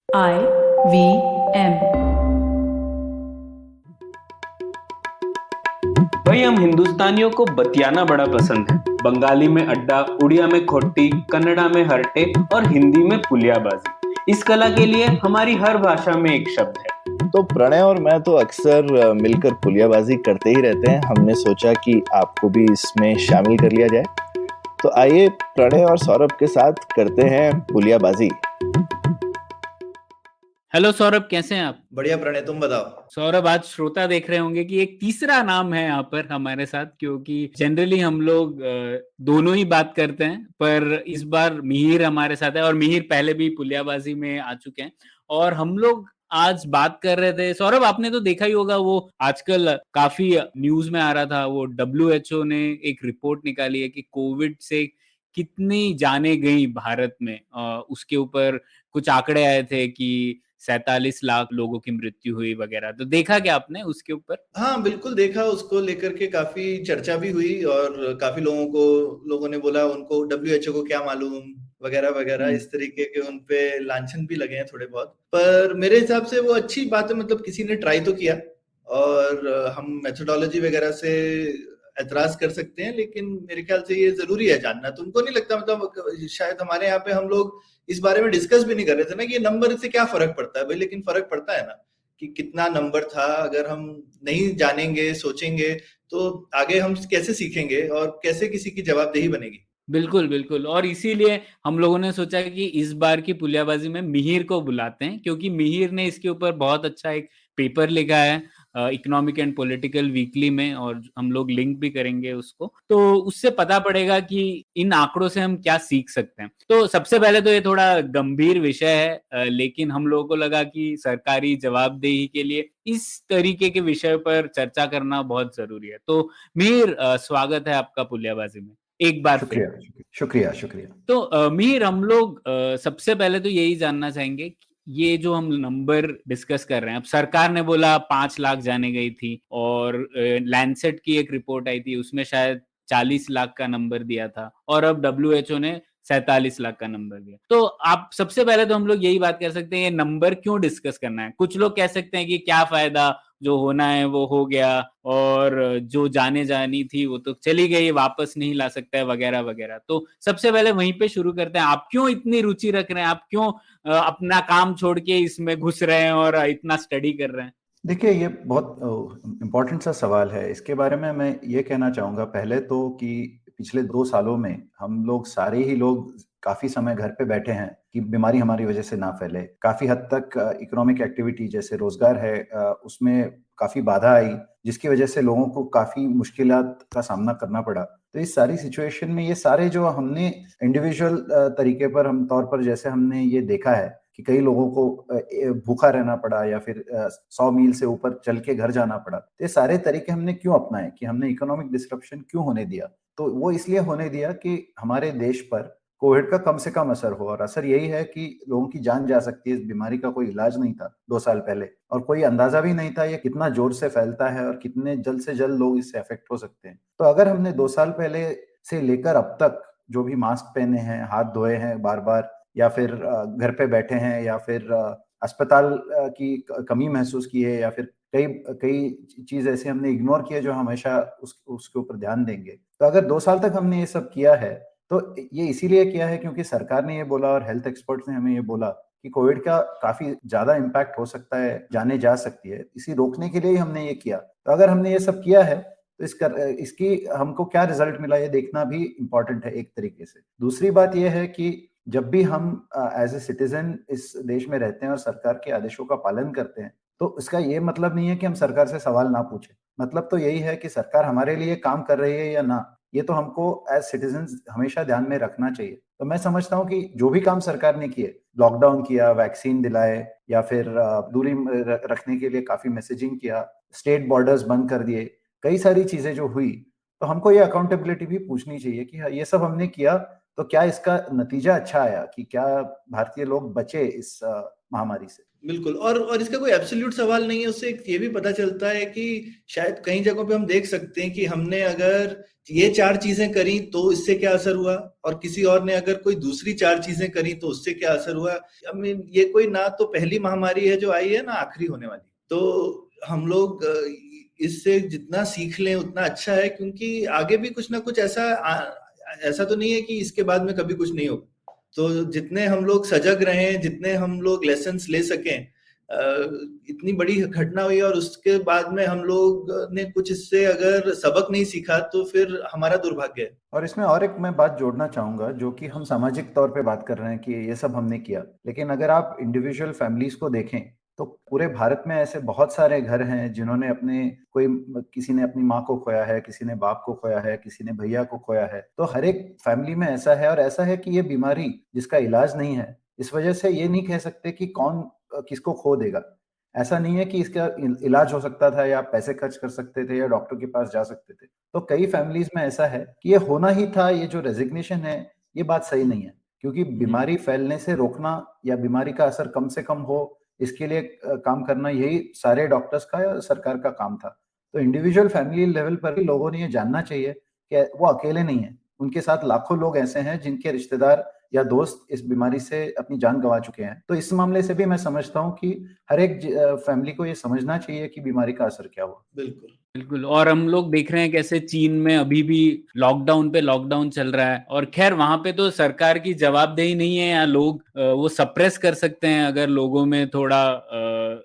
IVM। भाई हम हिंदुस्तानियों को बतियाना बड़ा पसंद है। बंगाली में अड्डा, उड़िया में खोटी, कन्नड़ा में हरटे और हिंदी में पुलियाबाजी। इस कला के लिए हमारी हर भाषा में एक शब्द है। तो प्रणय और मैं तो अक्सर मिलकर पुलियाबाजी करते ही रहते हैं। हमने सोचा कि आपको भी इसमें शामिल कर लिया जाए। तो आइए प्रणय और सौरभ के साथ करते हैं पुलियाबाजी। हेलो सौरभ, कैसे हैं आप? बढ़िया प्रणय, तुम बताओ। सौरभ, आज श्रोता देख रहे होंगे कि एक तीसरा नाम है यहाँ पर हमारे साथ, क्योंकि जनरली हम लोग दोनों ही बात करते हैं, पर इस बार मिहिर हमारे साथ है और मिहिर पहले भी पुलियाबाजी में आ चुके हैं। और हम लोग आज बात कर रहे थे, सौरभ आपने तो देखा ही होगा, वो आजकल काफी न्यूज में आ रहा था, वो WHO ने एक रिपोर्ट निकाली है कि कोविड से कितनी जाने गई भारत में। उसके ऊपर कुछ आंकड़े आए थे कि 47 लाख लोगों की मृत्यु हुई वगैरह। तो देखा क्या आपने उसके ऊपर? हाँ बिल्कुल देखा, उसको लेकर के काफी चर्चा भी हुई और काफी लोगों ने बोला उनको WHO को क्या मालूम वगैरह वगैरह, इस तरीके के उन पे लांछन भी लगे हैं थोड़े बहुत। पर मेरे हिसाब से वो अच्छी बात है, मतलब किसी ने ट्राई तो किया। और हम मेथोडोलॉजी वगैरह से एतराज कर सकते हैं, लेकिन मेरे ख्याल से ये जरूरी है जानना। तुमको नहीं लगता? मतलब शायद हमारे यहाँ पे हम लोग इस बारे में डिस्कस भी नहीं कर रहे थे ना कि ये नंबर से क्या फर्क पड़ता है भाई, लेकिन फर्क पड़ता है ना कि कितना नंबर था। अगर हम नहीं जानेंगे, सोचेंगे, तो आगे हम कैसे सीखेंगे और कैसे किसी की जवाबदेही बनेगी। बिल्कुल बिल्कुल, और इसीलिए हम लोगों ने सोचा कि इस बार की पुलियाबाजी में मिहिर को बुलाते हैं, क्योंकि मिहिर ने इसके ऊपर बहुत अच्छा एक पेपर लिखा है इकोनॉमिक एंड पॉलिटिकल वीकली में, और हम लोग लिंक भी करेंगे उसको, तो उससे पता पड़ेगा कि इन आंकड़ों से हम क्या सीख सकते हैं। तो सबसे पहले तो ये थोड़ा गंभीर विषय है, लेकिन हम लोगों को लगा कि सरकारी जवाबदेही के लिए इस तरीके के विषय पर चर्चा करना बहुत जरूरी है। तो मिहिर, स्वागत है आपका पुलियाबाजी में एक बार फिर। शुक्रिया शुक्रिया शुक्रिया। तो मीर, हम लोग सबसे पहले तो यही जानना चाहेंगे कि ये जो हम नंबर डिस्कस कर रहे हैं, अब सरकार ने बोला 5 लाख जाने गई थी, और लैंसेट की एक रिपोर्ट आई थी, उसमें शायद 40 लाख का नंबर दिया था, और अब WHO ने 47 लाख का नंबर दिया। तो आप सबसे पहले तो हम लोग यही बात कर सकते हैं, ये नंबर क्यों डिस्कस करना है? कुछ लोग कह सकते हैं कि क्या फायदा, जो होना है वो हो गया, और जो जाने जानी थी वो तो चली गई, वापस नहीं ला सकता है वगैरह वगैरह। तो सबसे पहले वहीं पे शुरू करते हैं, आप क्यों इतनी रुचि रख रहे हैं? आप क्यों अपना काम छोड़ के इसमें घुस रहे हैं और इतना स्टडी कर रहे हैं? देखिए, ये बहुत इम्पोर्टेंट सा सवाल है। इसके बारे में मैं ये कहना चाहूँगा पहले तो कि पिछले 2 सालों में हम लोग सारे ही लोग काफ़ी समय घर पे बैठे हैं कि बीमारी हमारी वजह से ना फैले। काफ़ी हद तक इकोनॉमिक एक्टिविटी जैसे रोज़गार है, उसमें काफ़ी बाधा आई, जिसकी वजह से लोगों को काफ़ी मुश्किलात का सामना करना पड़ा। तो इस सारी सिचुएशन में ये सारे जो हमने इंडिविजुअल तरीके पर हम तौर पर जैसे हमने ये देखा है कि कई लोगों को भूखा रहना पड़ा या फिर 100 मील से ऊपर चल के घर जाना पड़ा। तो ये सारे तरीके हमने क्यों अपनाए कि हमने इकोनॉमिक डिसरप्शन क्यों होने दिया? तो वो इसलिए होने दिया कि हमारे देश पर कोविड का कम से कम असर हो, और असर यही है कि लोगों की जान जा सकती है। इस बीमारी का कोई इलाज नहीं था 2 साल पहले, और कोई अंदाजा भी नहीं था ये कितना जोर से फैलता है और कितने जल्द से जल्द लोग इससे अफेक्ट हो सकते हैं। तो अगर हमने 2 साल पहले से लेकर अब तक जो भी मास्क पहने हैं, हाथ धोए हैं बार-बार, या फिर घर पे बैठे हैं, या फिर अस्पताल की कमी महसूस की है, या फिर कई कई चीज़ ऐसे हमने इग्नोर किए जो हमेशा उसके ऊपर ध्यान देंगे। तो अगर 2 साल तक हमने ये सब किया है, तो ये इसीलिए किया है क्योंकि सरकार ने ये बोला और हेल्थ एक्सपर्ट्स ने हमें ये बोला कि कोविड का काफ़ी ज़्यादा इम्पैक्ट हो सकता है, जानें जा सकती है। इसी रोकने के लिए ही हमने ये किया। तो अगर हमने ये सब किया है, तो इसकी हमको क्या रिजल्ट मिला ये देखना भी इम्पोर्टेंट है एक तरीके से। दूसरी बात ये है कि जब भी हम एज ए सिटीजन इस देश में रहते हैं और सरकार के आदेशों का पालन करते हैं, तो इसका ये मतलब नहीं है कि हम सरकार से सवाल ना पूछें। मतलब तो यही है कि सरकार हमारे लिए काम कर रही है या ना, ये तो हमको एज सिटीजन्स हमेशा ध्यान में रखना चाहिए। तो मैं समझता हूँ कि जो भी काम सरकार ने किए, लॉकडाउन किया, वैक्सीन दिलाए, या फिर दूरी रखने के लिए काफ़ी मैसेजिंग किया, स्टेट बॉर्डर्स बंद कर दिए, कई सारी चीज़ें जो हुई, तो हमको ये अकाउंटेबिलिटी भी पूछनी चाहिए कि हाँ, ये सब हमने किया, तो क्या इसका नतीजा अच्छा आया, कि क्या भारतीय लोग बचे इस महामारी से। बिल्कुल। और इसका कोई एब्सोल्यूट सवाल नहीं है, उससे एक ये भी पता चलता है कि शायद कई जगहों पे हम देख सकते हैं कि हमने अगर ये 4 चीज़ें करी तो इससे क्या असर हुआ, और किसी और ने अगर कोई दूसरी 4 चीज़ें करी तो उससे क्या असर हुआ। आई मीन ये कोई ना तो पहली महामारी है जो आई है, ना आखिरी होने वाली। तो हम लोग इससे जितना सीख लें उतना अच्छा है, क्योंकि आगे भी कुछ ना कुछ ऐसा तो नहीं है कि इसके बाद में कभी कुछ नहीं होगा। तो जितने हम लोग सजग रहें, जितने हम लोग लेसन्स ले सकें, इतनी बड़ी घटना हुई और उसके बाद में हम लोग ने कुछ इससे अगर सबक नहीं सीखा तो फिर हमारा दुर्भाग्य है। और इसमें और एक मैं बात जोड़ना चाहूंगा, जो कि हम सामाजिक तौर पे बात कर रहे हैं कि ये सब हमने किया, लेकिन अगर आप इंडिविजुअल फैमिलीज को देखें तो पूरे भारत में ऐसे बहुत सारे घर हैं जिन्होंने किसी ने अपनी माँ को खोया है, किसी ने बाप को खोया है, किसी ने भैया को खोया है। तो हर एक फैमिली में ऐसा है, और ऐसा है कि ये बीमारी जिसका इलाज नहीं है, इस वजह से ये नहीं कह सकते कि कौन किसको खो देगा। ऐसा नहीं है कि इसका इलाज हो सकता था या आप पैसे खर्च कर सकते थे या डॉक्टर के पास जा सकते थे। तो कई फैमिलीज में ऐसा है कि ये होना ही था, ये जो रेजिग्नेशन है ये बात सही नहीं है, क्योंकि बीमारी फैलने से रोकना या बीमारी का असर कम से कम हो, इसके लिए काम करना यही सारे डॉक्टर्स का या सरकार का काम था। तो इंडिविजुअल फैमिली लेवल पर भी लोगों ने ये जानना चाहिए कि वो अकेले नहीं है, उनके साथ लाखों लोग ऐसे हैं जिनके रिश्तेदार या दोस्त इस बीमारी से अपनी जान गंवा चुके हैं। तो इस मामले से भी मैं समझता हूँ कि हर एक फैमिली को ये समझना चाहिए कि बीमारी का असर क्या हुआ। बिल्कुल बिल्कुल। और हम लोग देख रहे हैं कैसे चीन में अभी भी लॉकडाउन पे लॉकडाउन चल रहा है, और खैर वहां पे तो सरकार की जवाबदेही नहीं है, या लोग वो सप्रेस कर सकते हैं अगर लोगों में थोड़ा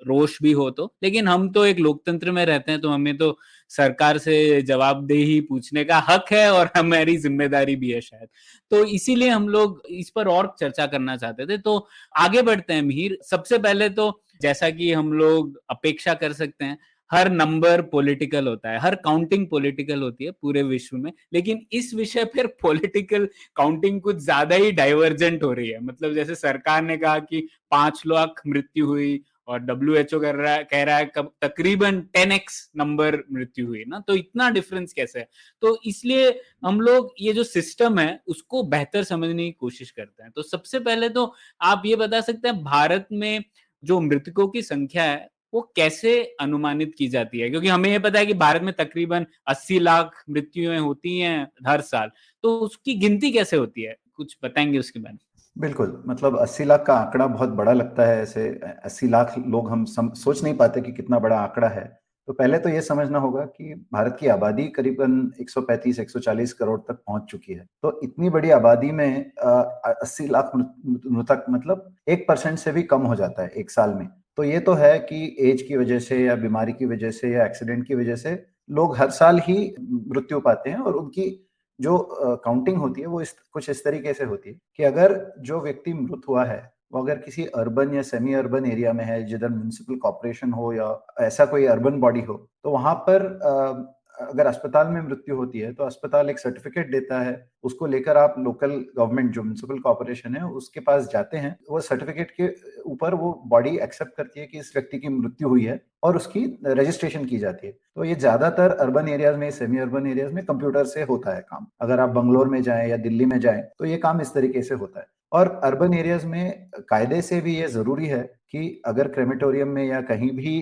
रोष भी हो तो। लेकिन हम तो एक लोकतंत्र में रहते हैं, तो हमें तो सरकार से जवाबदेही पूछने का हक है, और हमारी जिम्मेदारी भी है शायद। तो इसीलिए हम लोग इस पर और चर्चा करना चाहते थे। तो आगे बढ़ते हैं मिहिर। सबसे पहले तो जैसा कि हम लोग अपेक्षा कर सकते हैं, हर नंबर पॉलिटिकल होता है, हर काउंटिंग पॉलिटिकल होती है पूरे विश्व में, लेकिन इस विषय पर पॉलिटिकल काउंटिंग कुछ ज्यादा ही डाइवर्जेंट हो रही है। मतलब जैसे सरकार ने कहा कि 5 लाख मृत्यु हुई, और WHO कह रहा है तकरीबन 10x नंबर मृत्यु हुई ना। तो इतना डिफरेंस कैसे है? तो इसलिए हम लोग ये जो सिस्टम है उसको बेहतर समझने की कोशिश करते हैं। तो सबसे पहले तो आप ये बता सकते हैं, भारत में जो मृतकों की संख्या है वो कैसे अनुमानित की जाती है? क्योंकि हमें ये पता है कि भारत में तकरीबन 80 लाख मृत्युएं होती हैं हर साल। तो उसकी गिनती कैसे होती है? कुछ बताएंगे उसके बारे में? बिल्कुल, मतलब 80 लाख का आंकड़ा बहुत बड़ा लगता है। ऐसे 80 लाख लोग हम सोच नहीं पाते कि कितना बड़ा आंकड़ा है। तो पहले तो ये समझना होगा कि भारत की आबादी करीबन 135-140 करोड़ तक पहुंच चुकी है। तो इतनी बड़ी आबादी में 80 लाख मृतक मतलब 1% से भी कम हो जाता है एक साल में। तो ये तो है कि एज की वजह से या बीमारी की वजह से या एक्सीडेंट की वजह से लोग हर साल ही मृत्यु पाते हैं, और उनकी जो काउंटिंग होती है वो कुछ इस तरीके से होती है कि अगर जो व्यक्ति मृत हुआ है वो अगर किसी अर्बन या सेमी अर्बन एरिया में है, जिधर म्युनिसिपल कॉर्पोरेशन हो या ऐसा कोई अर्बन बॉडी हो, तो वहां पर अगर अस्पताल में मृत्यु होती है तो अस्पताल एक सर्टिफिकेट देता है, उसको लेकर आप लोकल गवर्नमेंट जो म्युनिसिपल कॉर्पोरेशन है उसके पास जाते हैं। वो सर्टिफिकेट के ऊपर वो बॉडी एक्सेप्ट करती है कि इस व्यक्ति की मृत्यु हुई है, और उसकी रजिस्ट्रेशन की जाती है। तो ये ज्यादातर अर्बन एरियाज में, सेमी अर्बन एरियाज में कंप्यूटर से होता है काम। अगर आप बंगलोर में जाएं या दिल्ली में जाएं तो ये काम इस तरीके से होता है। और अर्बन एरियाज में कायदे से भी ये जरूरी है कि अगर क्रेमेटोरियम में या कहीं भी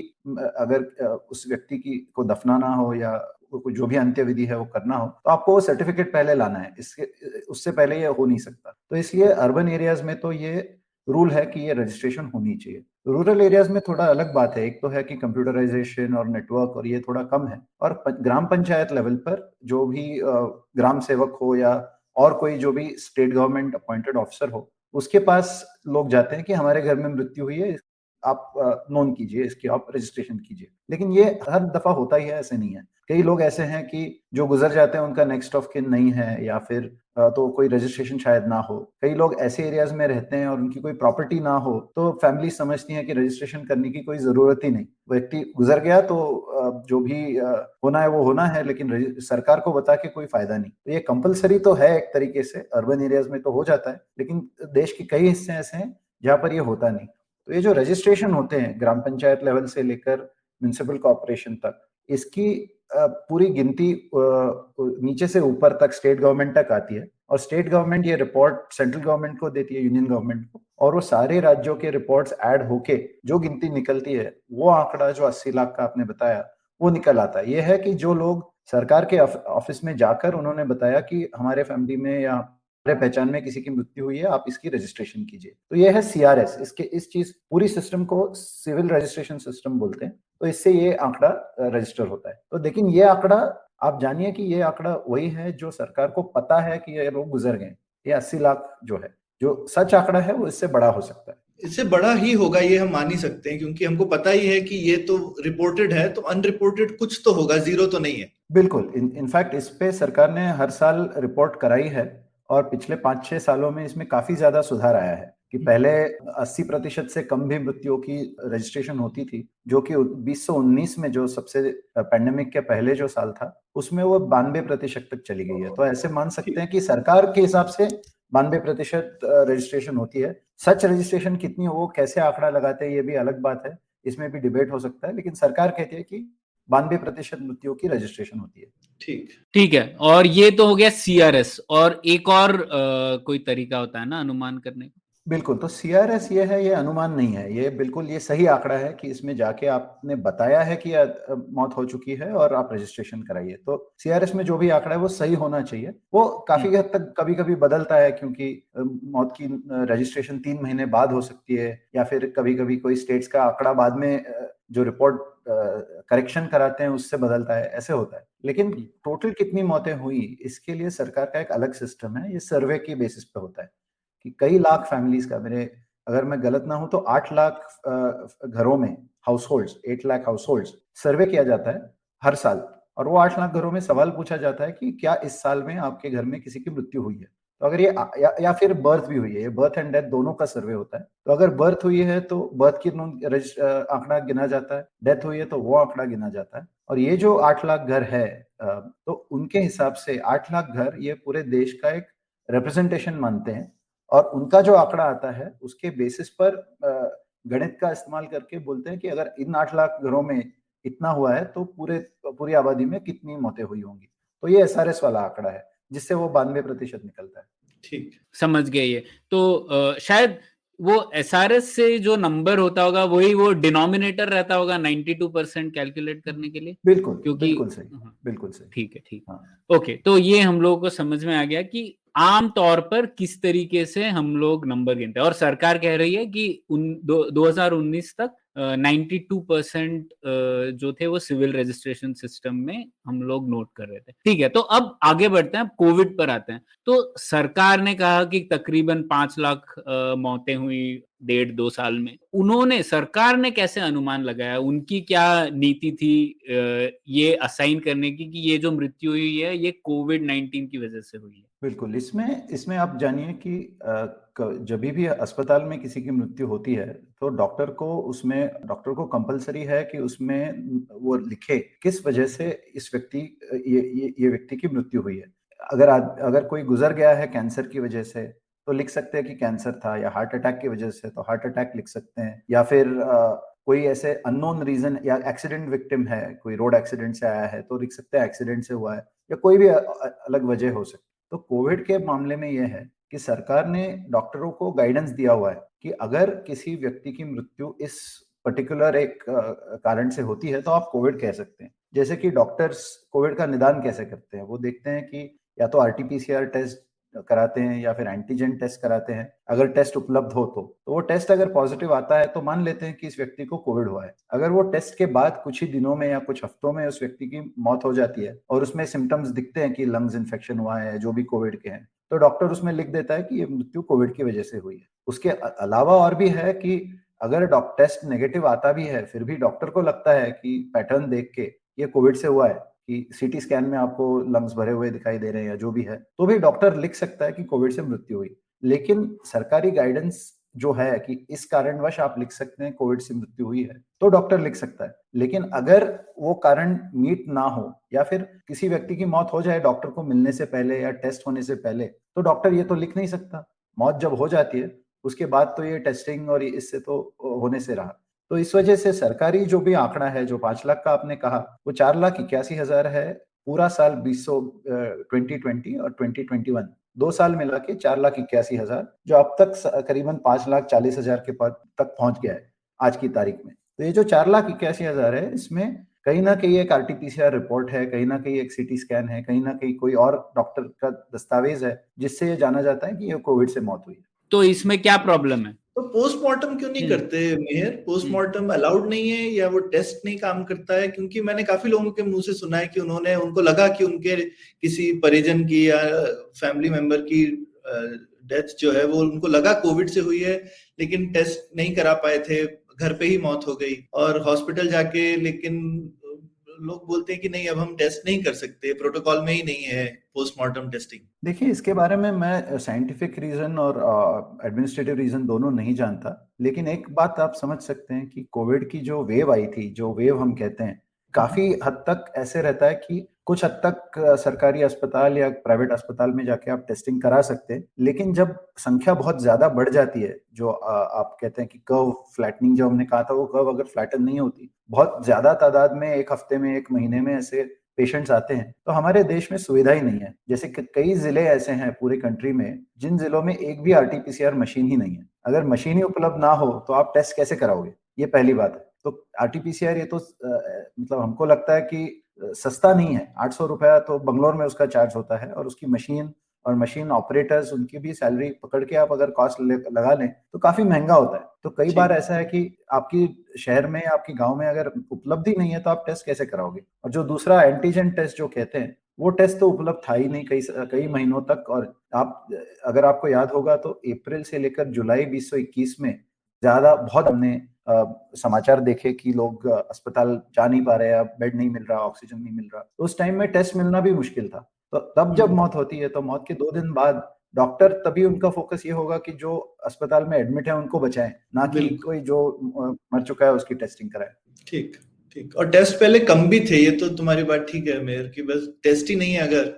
अगर उस व्यक्ति की को दफनाना हो या जो भी अंत्यविधि है वो करना हो, तो आपको वो सर्टिफिकेट पहले लाना है। इसके उससे पहले ये हो नहीं सकता। तो इसलिए अर्बन एरियाज में तो ये रूल है कि ये रजिस्ट्रेशन होनी चाहिए। रूरल एरियाज में थोड़ा अलग बात है। एक तो है कि कंप्यूटराइजेशन और नेटवर्क और ये थोड़ा कम है, और ग्राम पंचायत लेवल पर जो भी ग्राम सेवक हो या और कोई जो भी स्टेट गवर्नमेंट अपॉइंटेड ऑफिसर हो, उसके पास लोग जाते हैं कि हमारे घर में मृत्यु हुई है, आप नोन कीजिए, इसकी आप रजिस्ट्रेशन कीजिए। लेकिन ये हर दफा होता ही है, ऐसे नहीं है। कई लोग ऐसे हैं कि जो गुजर जाते हैं उनका नेक्स्ट ऑफ किन नहीं है, या फिर तो कोई रजिस्ट्रेशन शायद ना हो। कई लोग ऐसे एरियाज में रहते हैं और उनकी कोई प्रॉपर्टी ना हो, तो फैमिली समझती है कि रजिस्ट्रेशन करने की कोई जरूरत ही नहीं, व्यक्ति गुजर गया तो जो भी होना है वो होना है, लेकिन सरकार को बता के कोई फायदा नहीं। तो ये कंपलसरी तो है एक तरीके से, अर्बन एरियाज में तो हो जाता है, लेकिन देश के कई हिस्से ऐसे हैं जहाँ पर ये होता नहीं। तो ये जो रजिस्ट्रेशन होते हैं ग्राम पंचायत लेवल से लेकर म्युनिसिपल कॉर्पोरेशन तक, इसकी पूरी गिनती नीचे से ऊपर तक स्टेट गवर्नमेंट तक आती है, और स्टेट गवर्नमेंट ये रिपोर्ट सेंट्रल गवर्नमेंट को देती है, यूनियन गवर्नमेंट को, और वो सारे राज्यों के रिपोर्ट्स ऐड होके जो गिनती निकलती है, वो आंकड़ा जो 80 लाख का आपने बताया वो निकल आता है। ये है कि जो लोग सरकार के ऑफिस में जाकर उन्होंने बताया कि हमारे फैमिली में या हमारे पहचान में किसी की मृत्यु हुई है, आप इसकी रजिस्ट्रेशन कीजिए। तो ये है सीआरएस। इसके इस चीज पूरी सिस्टम को सिविल रजिस्ट्रेशन सिस्टम बोलते हैं। तो इससे ये आंकड़ा रजिस्टर होता है। तो लेकिन ये आंकड़ा आप जानिए कि ये आंकड़ा वही है जो सरकार को पता है कि ये लोग गुजर गए। ये 80 लाख जो है, जो सच आंकड़ा है वो इससे बड़ा हो सकता है। इससे बड़ा ही होगा, ये हम मान ही सकते हैं, क्योंकि हमको पता ही है कि ये तो रिपोर्टेड है, तो अनरिपोर्टेड कुछ तो होगा, जीरो तो नहीं है। बिल्कुल। इनफैक्ट इस पे सरकार ने हर साल रिपोर्ट कराई है और पिछले 5-6 सालों में इसमें काफी ज्यादा सुधार आया है कि पहले 80% से कम भी मृत्युओं की रजिस्ट्रेशन होती थी, जो कि 2019 में जो सबसे पैंडेमिक के पहले जो साल था उसमें वो 92% तक चली गई है। तो ऐसे मान सकते हैं कि सरकार के हिसाब से 92% रजिस्ट्रेशन होती है। सच रजिस्ट्रेशन कितनी हो, वो कैसे आंकड़ा लगाते हैं, ये भी अलग बात है, इसमें भी डिबेट हो सकता है, लेकिन सरकार कहती है कि 92% मृत्युओं की रजिस्ट्रेशन होती है। ठीक है। और ये तो हो गया सीआरएस, और एक और कोई तरीका होता है ना अनुमान करने का? बिल्कुल। तो सीआरएस ये है, ये अनुमान नहीं है, ये बिल्कुल ये सही आंकड़ा है कि इसमें जाके आपने बताया है कि मौत हो चुकी है और आप रजिस्ट्रेशन कराइए। तो सीआरएस में जो भी आंकड़ा है वो सही होना चाहिए। वो काफी हद तक कभी कभी बदलता है, क्योंकि मौत की रजिस्ट्रेशन 3 महीने बाद हो सकती है, या फिर कभी कभी कोई स्टेट्स का आंकड़ा बाद में जो रिपोर्ट करेक्शन कराते हैं उससे बदलता है, ऐसे होता है। लेकिन टोटल कितनी मौतें हुई इसके लिए सरकार का एक अलग सिस्टम है, ये सर्वे की बेसिस पे होता है कि कई लाख फैमिलीज का, मेरे अगर मैं गलत ना हूं तो 8 लाख घरों में, हाउसहोल्ड्स, 8 लाख हाउसहोल्ड्स सर्वे किया जाता है हर साल। और वो 8 लाख घरों में सवाल पूछा जाता है कि क्या इस साल में आपके घर में किसी की मृत्यु हुई है। तो अगर ये या फिर बर्थ भी हुई है, ये बर्थ एंड डेथ दोनों का सर्वे होता है। तो अगर बर्थ हुई है तो बर्थ की आंकड़ा गिना जाता है, डेथ हुई है तो वो आंकड़ा गिना जाता है। और ये जो 8 लाख घर है, तो उनके हिसाब से 8 लाख घर ये पूरे देश का एक रिप्रेजेंटेशन मानते हैं, और उनका जो आंकड़ा आता है उसके बेसिस पर गणित का इस्तेमाल करके बोलते हैं कि अगर इन 8 लाख घरों में इतना हुआ है तो पूरी आबादी में कितनी मौतें हुई होंगी। तो ये एसआरएस वाला आंकड़ा है जिससे वो 92% निकलता है। ठीक, समझ गए। ये तो शायद वो एसआरएस से जो नंबर होता होगा वही वो डिनोमिनेटर रहता होगा 92% कैलकुलेट करने के लिए। बिल्कुल, क्योंकि बिल्कुल सही, बिल्कुल सही। ठीक है, ठीक। हाँ। ओके, तो ये हम लोगों को समझ में आ गया कि आम तौर पर किस तरीके से हम लोग नंबर गिनते हैं, और सरकार कह रही है कि 2019 तक 92% जो थे वो सिविल रजिस्ट्रेशन सिस्टम में हम लोग नोट कर रहे थे। ठीक है, तो अब आगे बढ़ते हैं, कोविड पर आते हैं। तो सरकार ने कहा कि तकरीबन 5 लाख मौतें हुई 1.5-2 साल में। सरकार ने कैसे अनुमान लगाया, उनकी क्या नीति थी ये असाइन करने की कि ये जो मृत्यु हुई है ये कोविड-19 की वजह से हुई है? बिल्कुल। इसमें आप जानिए कि जब भी अस्पताल में किसी की मृत्यु होती है तो डॉक्टर को कंपलसरी है कि उसमें वो लिखे किस वजह से इस व्यक्ति ये व्यक्ति की मृत्यु हुई है। अगर कोई गुजर गया है कैंसर की वजह से तो लिख सकते हैं कि कैंसर था, या हार्ट अटैक की वजह से तो हार्ट अटैक लिख सकते हैं, या फिर कोई ऐसे अननोन रीजन, या एक्सीडेंट विक्टिम है, कोई रोड एक्सीडेंट से आया है तो लिख सकते हैं एक्सीडेंट से हुआ है, या कोई भी अलग वजह हो सकती है। तो कोविड के मामले में यह है कि सरकार ने डॉक्टरों को गाइडेंस दिया हुआ है कि अगर किसी व्यक्ति की मृत्यु इस पर्टिकुलर एक कारण से होती है तो आप कोविड कह सकते हैं। जैसे कि डॉक्टर्स कोविड का निदान कैसे करते हैं, वो देखते हैं कि या तो आरटीपीसीआर टेस्ट कराते हैं या फिर एंटीजन टेस्ट कराते हैं। अगर टेस्ट उपलब्ध हो तो वो टेस्ट अगर पॉजिटिव आता है तो मान लेते हैं कि इस व्यक्ति को कोविड हुआ है। अगर वो टेस्ट के बाद कुछ ही दिनों में या कुछ हफ्तों में उस व्यक्ति की मौत हो जाती है और उसमें सिम्टम्स दिखते हैं कि लंग्स इन्फेक्शन हुआ है जो भी कोविड के हैं, तो डॉक्टर उसमें लिख देता है कि ये मृत्यु कोविड की वजह से हुई है। उसके अलावा और भी है कि अगर टेस्ट नेगेटिव आता भी है फिर भी डॉक्टर को लगता है कि पैटर्न देख के ये कोविड से हुआ है, कि सीटी स्कैन में आपको लंग्स भरे हुए दिखाई दे रहे हैं या जो भी है, तो भी डॉक्टर लिख सकता है कि कोविड से मृत्यु हुई। लेकिन सरकारी गाइडेंस जो है कि इस कारणवश आप लिख सकते हैं कोविड से मृत्यु हुई है, तो डॉक्टर लिख सकता है। लेकिन अगर वो कारण मीट ना हो या फिर किसी व्यक्ति की मौत हो जाए डॉक्टर को मिलने से पहले या टेस्ट होने से पहले, तो डॉक्टर ये तो लिख नहीं सकता। मौत जब हो जाती है उसके बाद तो ये टेस्टिंग और इससे तो होने से रहा। तो इस वजह से सरकारी जो भी आंकड़ा है, जो 5 लाख का आपने कहा, वो 4,81,000 है पूरा साल 2020 और 2021। 2 साल मिला के 4,81,000, जो अब तक करीबन 5,40,000 के पद तक पहुंच गया है आज की तारीख में। तो ये जो 4,81,000 है, इसमें कहीं ना कहीं एक आरटीपीसीआर रिपोर्ट है, कहीं ना कहीं एक सीटी स्कैन है, कहीं ना कहीं कोई और डॉक्टर का दस्तावेज है जिससे ये जाना जाता है कि ये कोविड से मौत हुई है। तो इसमें क्या प्रॉब्लम है? तो पोस्टमार्टम क्यों नहीं करते मेहर? पोस्टमार्टम अलाउड नहीं है या वो टेस्ट नहीं काम करता है? क्योंकि मैंने काफी लोगों के मुंह से सुना है कि उनको लगा कि उनके किसी परिजन की या फैमिली मेंबर की डेथ जो है वो उनको लगा कोविड से हुई है, लेकिन टेस्ट नहीं करा पाए थे, घर पे ही मौत हो गई और हॉस्पिटल जाके, लेकिन लोग बोलते हैं कि नहीं अब हम टेस्ट नहीं कर सकते, प्रोटोकॉल में ही नहीं है पोस्टमार्टम टेस्टिंग। देखिए, इसके बारे में मैं साइंटिफिक रीजन और एडमिनिस्ट्रेटिव रीजन दोनों नहीं जानता, लेकिन एक बात आप समझ सकते हैं कि कोविड की जो वेव आई थी, जो वेव हम कहते हैं, काफी हद तक ऐसे रहता है कि कुछ हद तक सरकारी अस्पताल या प्राइवेट अस्पताल में जाके आप टेस्टिंग करा सकते हैं, लेकिन जब संख्या बहुत ज्यादा बढ़ जाती है, जो आप कहते हैं कि कर्व फ्लैटनिंग जो हमने कहा था, वो कर्व अगर फ्लैटन नहीं होती, बहुत ज्यादा तादाद में एक हफ्ते में, एक महीने में ऐसे पेशेंट्स आते हैं, तो हमारे देश में सुविधा ही नहीं है। जैसे कई जिले ऐसे हैं पूरे कंट्री में जिन जिलों में एक भी आरटीपीसीआर मशीन ही नहीं है। अगर मशीन ही उपलब्ध ना हो तो आप टेस्ट कैसे कराओगे? ये पहली बात है। तो आरटीपीसीआर ये तो मतलब हमको लगता है कि सस्ता नहीं है। 800 रुपया तो बंगलोर में उसका चार्ज होता है, और उसकी मशीन और मशीन ऑपरेटर्स, उनकी भी सैलरी पकड़ के आप अगर कॉस्ट लगा लें तो काफी महंगा होता है। तो कई बार ऐसा है कि आपकी शहर में, आपकी गांव में अगर उपलब्धि नहीं है तो आप टेस्ट कैसे कराओगे? और जो दूसरा एंटीजन टेस्ट जो कहते हैं, वो टेस्ट तो उपलब्ध था ही नहीं कई महीनों तक। और आप, अगर आपको याद होगा तो अप्रैल से लेकर जुलाई 2021 में बहुत हमने समाचार देखे कि लोग अस्पताल जा नहीं पा रहे हैं, बेड नहीं मिल रहा, ऑक्सीजन नहीं मिल रहा। तो उस टाइम में टेस्ट मिलना भी मुश्किल था। तो तब जब मौत होती है तो मौत के 2 दिन बाद डॉक्टर, तभी उनका फोकस ये होगा कि जो अस्पताल में एडमिट है उनको बचाएं, ना कि कोई जो मर चुका है उसकी टेस्टिंग कराएं। ठीक ठीक। और टेस्ट पहले कम भी थे, ये तो तुम्हारी बात ठीक है मेयर, कि बस टेस्ट ही नहीं है अगर,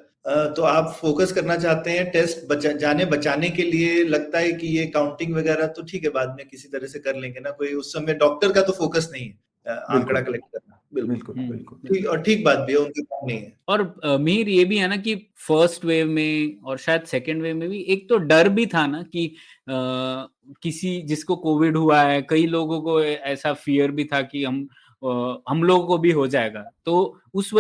तो आप फोकस करना चाहते हैं टेस्ट बचाने के लिए। लगता है कि ये काउंटिंग वगैरह तो ठीक है, बाद में किसी तरह से कर लेंगे ना, कोई उस समय डॉक्टर का तो फोकस नहीं है आंकड़ा कलेक्ट करना। बिल्कुल बिल्कुल ठीक, और ठीक बात भी है, उनके काम नहीं है। और मीर ये भी है ना कि फर्स्ट वेव में और शायद सेकेंड वेव में भी एक तो डर भी था ना कि किसी जिसको कोविड हुआ है, कई लोगों को ऐसा फियर भी था कि हम लोगों को भी हो जाएगा। तो उस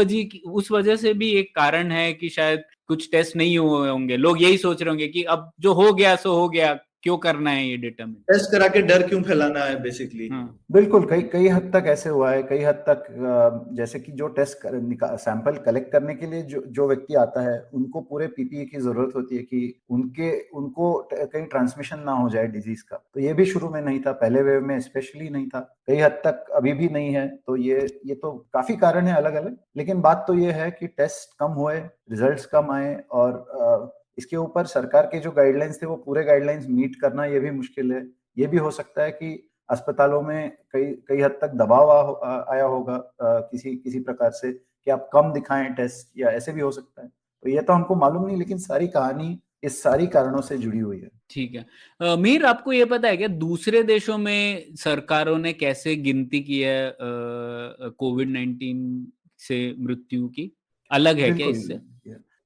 वजह से भी एक कारण है कि शायद कुछ टेस्ट नहीं हुए होंगे। लोग यही सोच रहे होंगे कि अब जो हो गया सो हो गया, क्यों करना है ये डिटरमिन? टेस्ट करा के डर क्यों फैलाना है बेसिकली। बिल्कुल, कई हद तक ऐसे हुआ है। कई हद तक जैसे कि जो टेस्ट सैंपल कलेक्ट करने के लिए जो व्यक्ति आता है, उनको पूरे पीपीई की जरूरत होती है कि उनको कहीं ट्रांसमिशन ना हो जाए डिजीज का। तो ये भी शुरू में नहीं था, पहले वेव में स्पेशली नहीं था, कई हद तक अभी भी नहीं है। तो ये तो काफी कारण है अलग अलग, लेकिन बात तो ये है कि टेस्ट कम हुए, रिजल्ट्स कम आए, और इसके ऊपर सरकार के जो गाइडलाइंस थे वो पूरे गाइडलाइंस मीट करना ये भी मुश्किल है। ये भी हो सकता है कि अस्पतालों में कई हद तक दबाव आया होगा किसी प्रकार से कि आप कम दिखाएं टेस्ट, या ऐसे भी हो सकता है। तो ये तो हमको मालूम नहीं, लेकिन सारी कहानी इस सारी कारणों से जुड़ी हुई है। ठीक है। मीर, आपको ये पता है क्या दूसरे देशों में सरकारों ने कैसे गिनती की है कोविड-19 से मृत्यु की? अलग है क्या इससे?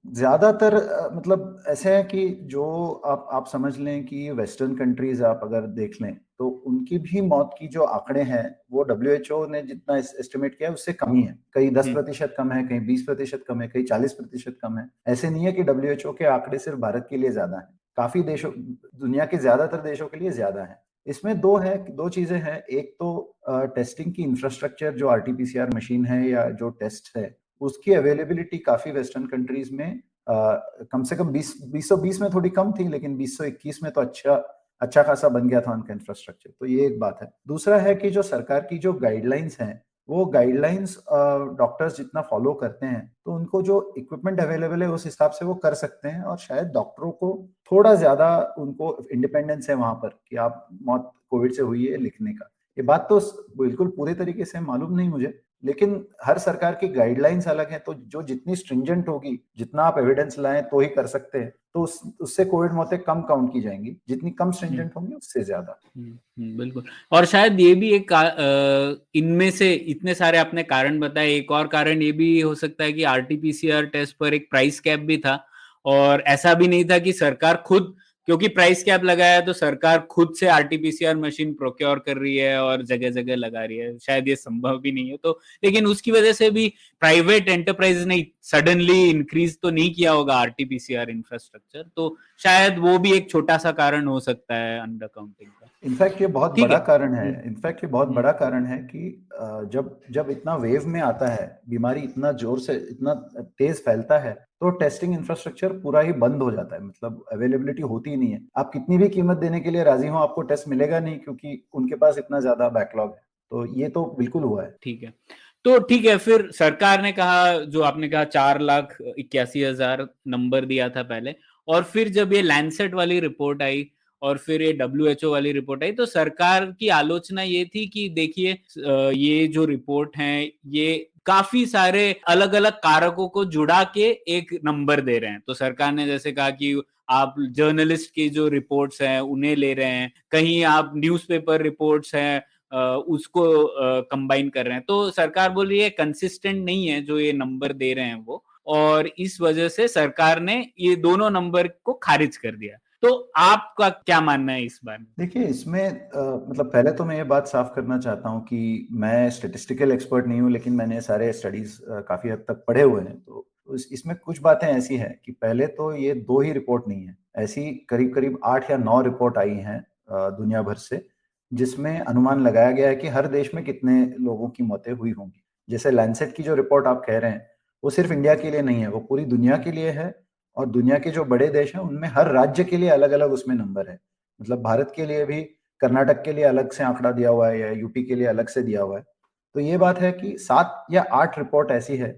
ज्यादातर मतलब ऐसे है कि जो आप समझ लें कि वेस्टर्न कंट्रीज आप अगर देख लें तो उनकी भी मौत की जो आंकड़े हैं वो WHO ने जितना एस्टिमेट किया है उससे कम ही है। कहीं 10% कम है, कहीं 20% कम है, कहीं 40% कम है। ऐसे नहीं है कि WHO के आंकड़े सिर्फ भारत के लिए ज्यादा है, काफी देशों, दुनिया के ज्यादातर देशों के लिए ज्यादा है। इसमें दो चीजें हैं। एक तो टेस्टिंग की इंफ्रास्ट्रक्चर, जो आरटीपीसीआर मशीन है या जो टेस्ट है, उसकी अवेलेबिलिटी काफी वेस्टर्न कंट्रीज में कम से कम 2020 में थोड़ी कम थी, लेकिन 2021 में तो अच्छा खासा बन गया था उनका इंफ्रास्ट्रक्चर। तो ये एक बात है। दूसरा है कि जो सरकार की जो गाइडलाइंस हैं, वो गाइडलाइंस डॉक्टर्स जितना फॉलो करते हैं तो उनको जो इक्विपमेंट अवेलेबल है उस हिसाब से वो कर सकते हैं, और शायद डॉक्टरों को थोड़ा ज्यादा उनको इंडिपेंडेंस है वहां पर कि आप मौत कोविड से हुई है लिखने का। ये बात तो बिल्कुल पूरे तरीके से मालूम नहीं मुझे, लेकिन हर सरकार की गाइडलाइंस अलग है। तो जो जितनी स्ट्रिंजेंट होगी, जितना आप एविडेंस लाएं तो ही कर सकते हैं, तो उससे कोविड मौतें कम काउंट की जाएंगी। जितनी कम स्ट्रिंजेंट होंगी उससे ज्यादा। बिल्कुल। और शायद ये भी एक इनमें से इतने सारे आपने कारण बताए, एक और कारण ये भी हो सकता है कि आरटीपीसीआर टेस्ट पर एक प्राइस कैप भी था, और ऐसा भी नहीं था कि सरकार खुद, क्योंकि प्राइस कैप लगाया है तो सरकार खुद से आरटीपीसीआर मशीन प्रोक्योर कर रही है और जगह जगह लगा रही है, शायद ये संभव भी नहीं है। तो लेकिन उसकी वजह से भी प्राइवेट एंटरप्राइज ने सडनली इंक्रीज तो नहीं किया होगा आरटीपीसीआर इंफ्रास्ट्रक्चर, तो शायद वो भी एक छोटा सा कारण हो सकता है अंडर काउंटिंग का। इनफैक्ट ये बहुत ठीक बड़ा है। कारण है, इनफैक्ट ये बहुत हम्म। बड़ा कारण है कि जब जब इतना वेव में आता है, बीमारी इतना जोर से इतना तेज फैलता है, तो टेस्टिंग इंफ्रास्ट्रक्चर पूरा ही बंद हो जाता है, मतलब अवेलेबिलिटी होती ही नहीं है। आप कितनी भी कीमत देने के लिए राजी हो, आपको टेस्ट मिलेगा नहीं, क्योंकि उनके पास इतना ज्यादा बैकलॉग है। तो ये तो बिल्कुल हुआ है। ठीक है, तो ठीक है, फिर सरकार ने कहा, जो आपने कहा 4,81,000 नंबर दिया था पहले, और फिर जब ये लैंसेट वाली रिपोर्ट आई और फिर ये WHO वाली रिपोर्ट आई, तो सरकार की आलोचना ये थी कि देखिए ये जो रिपोर्ट है ये काफी सारे अलग अलग कारकों को जुड़ा के एक नंबर दे रहे हैं। तो सरकार ने जैसे कहा कि आप जर्नलिस्ट की जो रिपोर्ट्स हैं उन्हें ले रहे हैं, कहीं आप न्यूज़पेपर रिपोर्ट्स हैं उसको कंबाइन कर रहे हैं। तो सरकार बोल रही है कंसिस्टेंट नहीं है जो ये नंबर दे रहे हैं वो, और इस वजह से सरकार ने ये दोनों नंबर को खारिज कर दिया। तो आपका क्या मानना है इस बारे में? देखिए, इसमें मतलब पहले तो मैं ये बात साफ करना चाहता हूँ कि मैं स्टेटिस्टिकल एक्सपर्ट नहीं हूँ, लेकिन मैंने सारे स्टडीज काफी हद तक पढ़े हुए हैं। तो इसमें कुछ बातें ऐसी हैं कि पहले तो ये 2 ही रिपोर्ट नहीं है, ऐसी करीब करीब 8 या 9 रिपोर्ट आई हैं दुनिया भर से, जिसमें अनुमान लगाया गया है कि हर देश में कितने लोगों की मौतें हुई होंगी। जैसे लैंसेट की जो रिपोर्ट आप कह रहे हैं, वो सिर्फ इंडिया के लिए नहीं है, वो पूरी दुनिया के लिए है, और दुनिया के जो बड़े देश हैं उनमें हर राज्य के लिए अलग अलग उसमें नंबर है। मतलब भारत के लिए भी कर्नाटक के लिए अलग से आंकड़ा दिया हुआ है, या यूपी के लिए अलग से दिया हुआ है। तो ये बात है कि 7 या 8 रिपोर्ट ऐसी है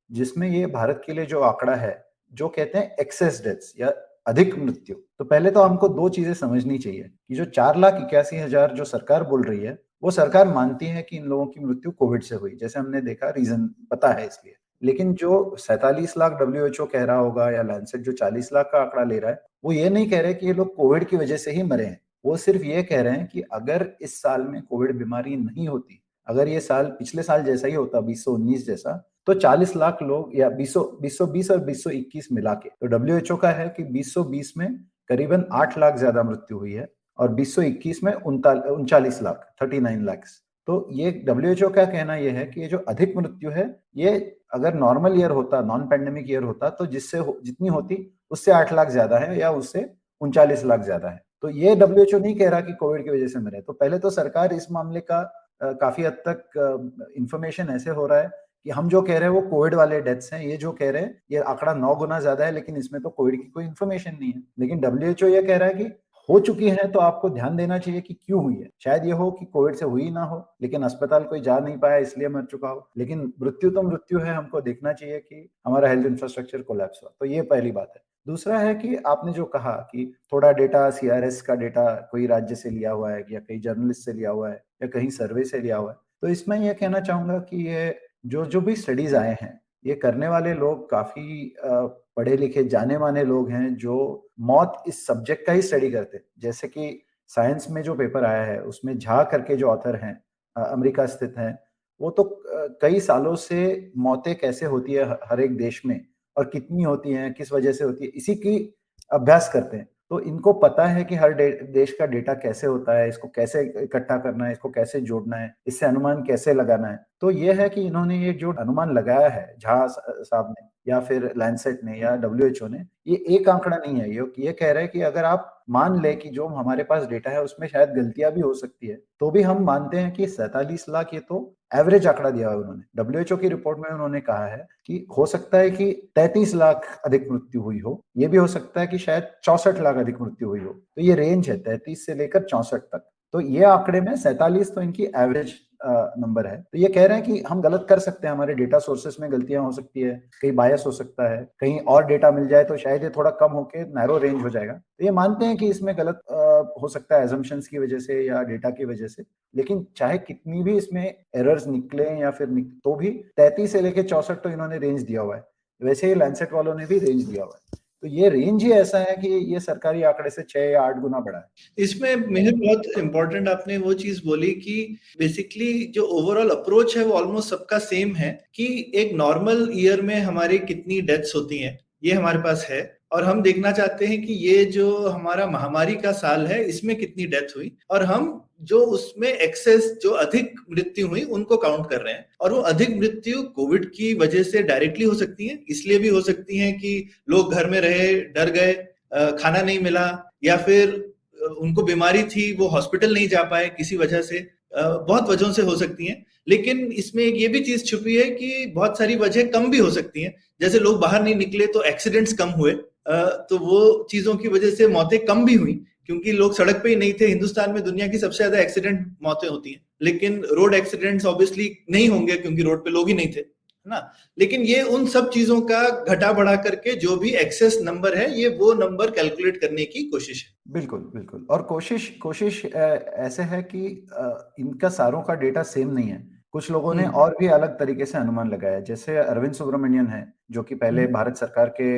जिसमें ये भारत के लिए जो आंकड़ा है, जो कहते हैं एक्सेस डेथ्स या अधिक मृत्यु। तो पहले तो हमको 2 चीजें समझनी चाहिए कि जो 4,81,000 जो सरकार बोल रही है, वो सरकार मानती है कि इन लोगों की मृत्यु कोविड से हुई, जैसे हमने देखा, रीजन पता है इसलिए। लेकिन जो 47 लाख WHO कह रहा होगा, या लैंसेट जो 40 लाख का आंकड़ा ले रहा है, वो ये नहीं कह रहे कि ये लोग कोविड की वजह से ही मरे हैं। वो सिर्फ ये कह रहे हैं कि अगर इस साल में कोविड बीमारी नहीं होती, अगर ये साल पिछले साल जैसा ही होता, 2019 जैसा, तो 40 लाख लोग, या 2020 और 2021 मिला के, तो WHO का है कि 2020 में करीबन 8 लाख ज्यादा मृत्यु हुई है, और 2021 में 39 लाख, 39 लाख। तो ये WHO का कहना यह है कि ये जो अधिक मृत्यु है, ये अगर नॉर्मल ईयर होता, नॉन पैंडेमिक ईयर होता, तो जितनी होती उससे 8 लाख ज्यादा है, या उससे 39 लाख ज्यादा है। तो ये WHO नहीं कह रहा कि कोविड की वजह से मरे। तो पहले तो सरकार इस मामले का काफी हद तक इंफॉर्मेशन ऐसे हो रहा है कि हम जो कह रहे हैं वो कोविड वाले डेथ्स हैं, ये जो कह रहे हैं ये आंकड़ा 9 गुना ज्यादा है, लेकिन इसमें तो कोविड की कोई इंफॉर्मेशन नहीं है। लेकिन WHO ये कह रहा है कि हो चुकी है, तो आपको ध्यान देना चाहिए कि क्यों हुई है। शायद ये हो कि कोविड से हुई ना हो, लेकिन अस्पताल कोई जा नहीं पाया इसलिए मर चुका हो, लेकिन मृत्यु तो मृत्यु है। हमको देखना चाहिए कि हमारा हेल्थ इंफ्रास्ट्रक्चर कोलैप्स हुआ। तो ये पहली बात है। दूसरा है कि आपने जो कहा कि थोड़ा डेटा, CRS का डेटा कोई राज्य से लिया हुआ है, या कहीं जर्नलिस्ट से लिया हुआ है, या कहीं सर्वे से लिया हुआ है, तो इसमें यह कहना चाहूंगा कि ये जो भी स्टडीज आए हैं, ये करने वाले लोग काफी पढ़े लिखे जाने माने लोग हैं, जो मौत इस सब्जेक्ट का ही स्टडी करते हैं। जैसे कि साइंस में जो पेपर आया है, उसमें झा करके जो ऑथर हैं, अमेरिका स्थित हैं, वो तो कई सालों से मौतें कैसे होती है हर एक देश में, और कितनी होती हैं, किस वजह से होती है, इसी की अभ्यास करते हैं। तो इनको पता है कि हर देश का डेटा कैसे होता है, इसको कैसे इकट्ठा करना है, इसको कैसे जोड़ना है, इससे अनुमान कैसे लगाना है। तो ये है कि इन्होंने ये जो अनुमान लगाया है, झा साहब ने, या फिर लैंसेट ने, या WHO ने, ये एक आंकड़ा नहीं है। ये कह रहे हैं कि अगर आप मान ले कि जो हमारे पास डेटा है उसमें शायद गलतियां भी हो सकती है, तो भी हम मानते हैं कि 47 लाख ये तो एवरेज आंकड़ा दिया है उन्होंने। WHO की रिपोर्ट में उन्होंने कहा है कि हो सकता है कि 33 लाख अधिक मृत्यु हुई हो, ये भी हो सकता है कि शायद 64 लाख अधिक मृत्यु हुई हो। तो ये रेंज है 33 से लेकर 64 तक। तो ये आंकड़े में 47 तो इनकी एवरेज नंबर है। तो ये कह रहे हैं कि हम गलत कर सकते हैं, हमारे डेटा सोर्सेस में गलतियां हो सकती है, कहीं बायस हो सकता है, कहीं और डेटा मिल जाए तो शायद ये थोड़ा कम होके नैरो रेंज हो जाएगा। तो ये मानते हैं कि इसमें गलत हो सकता है एजम्पशंस की वजह से या डेटा की वजह से, लेकिन चाहे कितनी भी इसमें एरर्स निकले या फिर तो भी 33 से लेके 64 तो इन्होंने रेंज दिया हुआ है। वैसे ही लैंसेट वालों ने भी रेंज दिया हुआ है। तो ये रेंज ही ऐसा है कि ये सरकारी आंकड़े से 6 या 8 गुना बड़ा है। इसमें मुझे बहुत इम्पोर्टेंट आपने वो चीज बोली कि बेसिकली जो ओवरऑल अप्रोच है वो ऑलमोस्ट सबका सेम है कि एक नॉर्मल ईयर में हमारी कितनी डेथ्स होती हैं, ये हमारे पास है, और हम देखना चाहते हैं कि ये जो हमारा महामारी का साल है इसमें कितनी डेथ हुई, और हम जो उसमें एक्सेस जो अधिक मृत्यु हुई उनको काउंट कर रहे हैं। और वो अधिक मृत्यु कोविड की वजह से डायरेक्टली हो सकती है, इसलिए भी हो सकती है कि लोग घर में रहे, डर गए, खाना नहीं मिला, या फिर उनको बीमारी थी, वो हॉस्पिटल नहीं जा पाए किसी वजह से, बहुत वजहों से हो सकती हैं। लेकिन इसमें एक ये भी चीज छुपी है कि बहुत सारी वजह कम भी हो सकती हैं, जैसे लोग बाहर नहीं निकले तो एक्सीडेंट्स कम हुए, तो वो चीजों की वजह से मौतें कम भी हुई, क्योंकि लोग सड़क पे ही नहीं थे। हिंदुस्तान में दुनिया की सबसे ज्यादा एक्सीडेंट मौतें होती हैं, लेकिन रोड एक्सीडेंट्स ऑब्वियसली नहीं होंगे क्योंकि रोड पे लोग ही नहीं थे, है ना। लेकिन ये उन सब चीजों का घटा बढ़ा करके जो भी एक्सेस नंबर है, ये वो नंबर कैलकुलेट करने की कोशिश है। बिल्कुल बिल्कुल। और कोशिश ऐसे है कि इनका सारों का डेटा सेम नहीं है। कुछ लोगों ने और भी अलग तरीके से अनुमान लगाया, जैसे अरविंद सुब्रमण्यन है जो कि पहले भारत सरकार के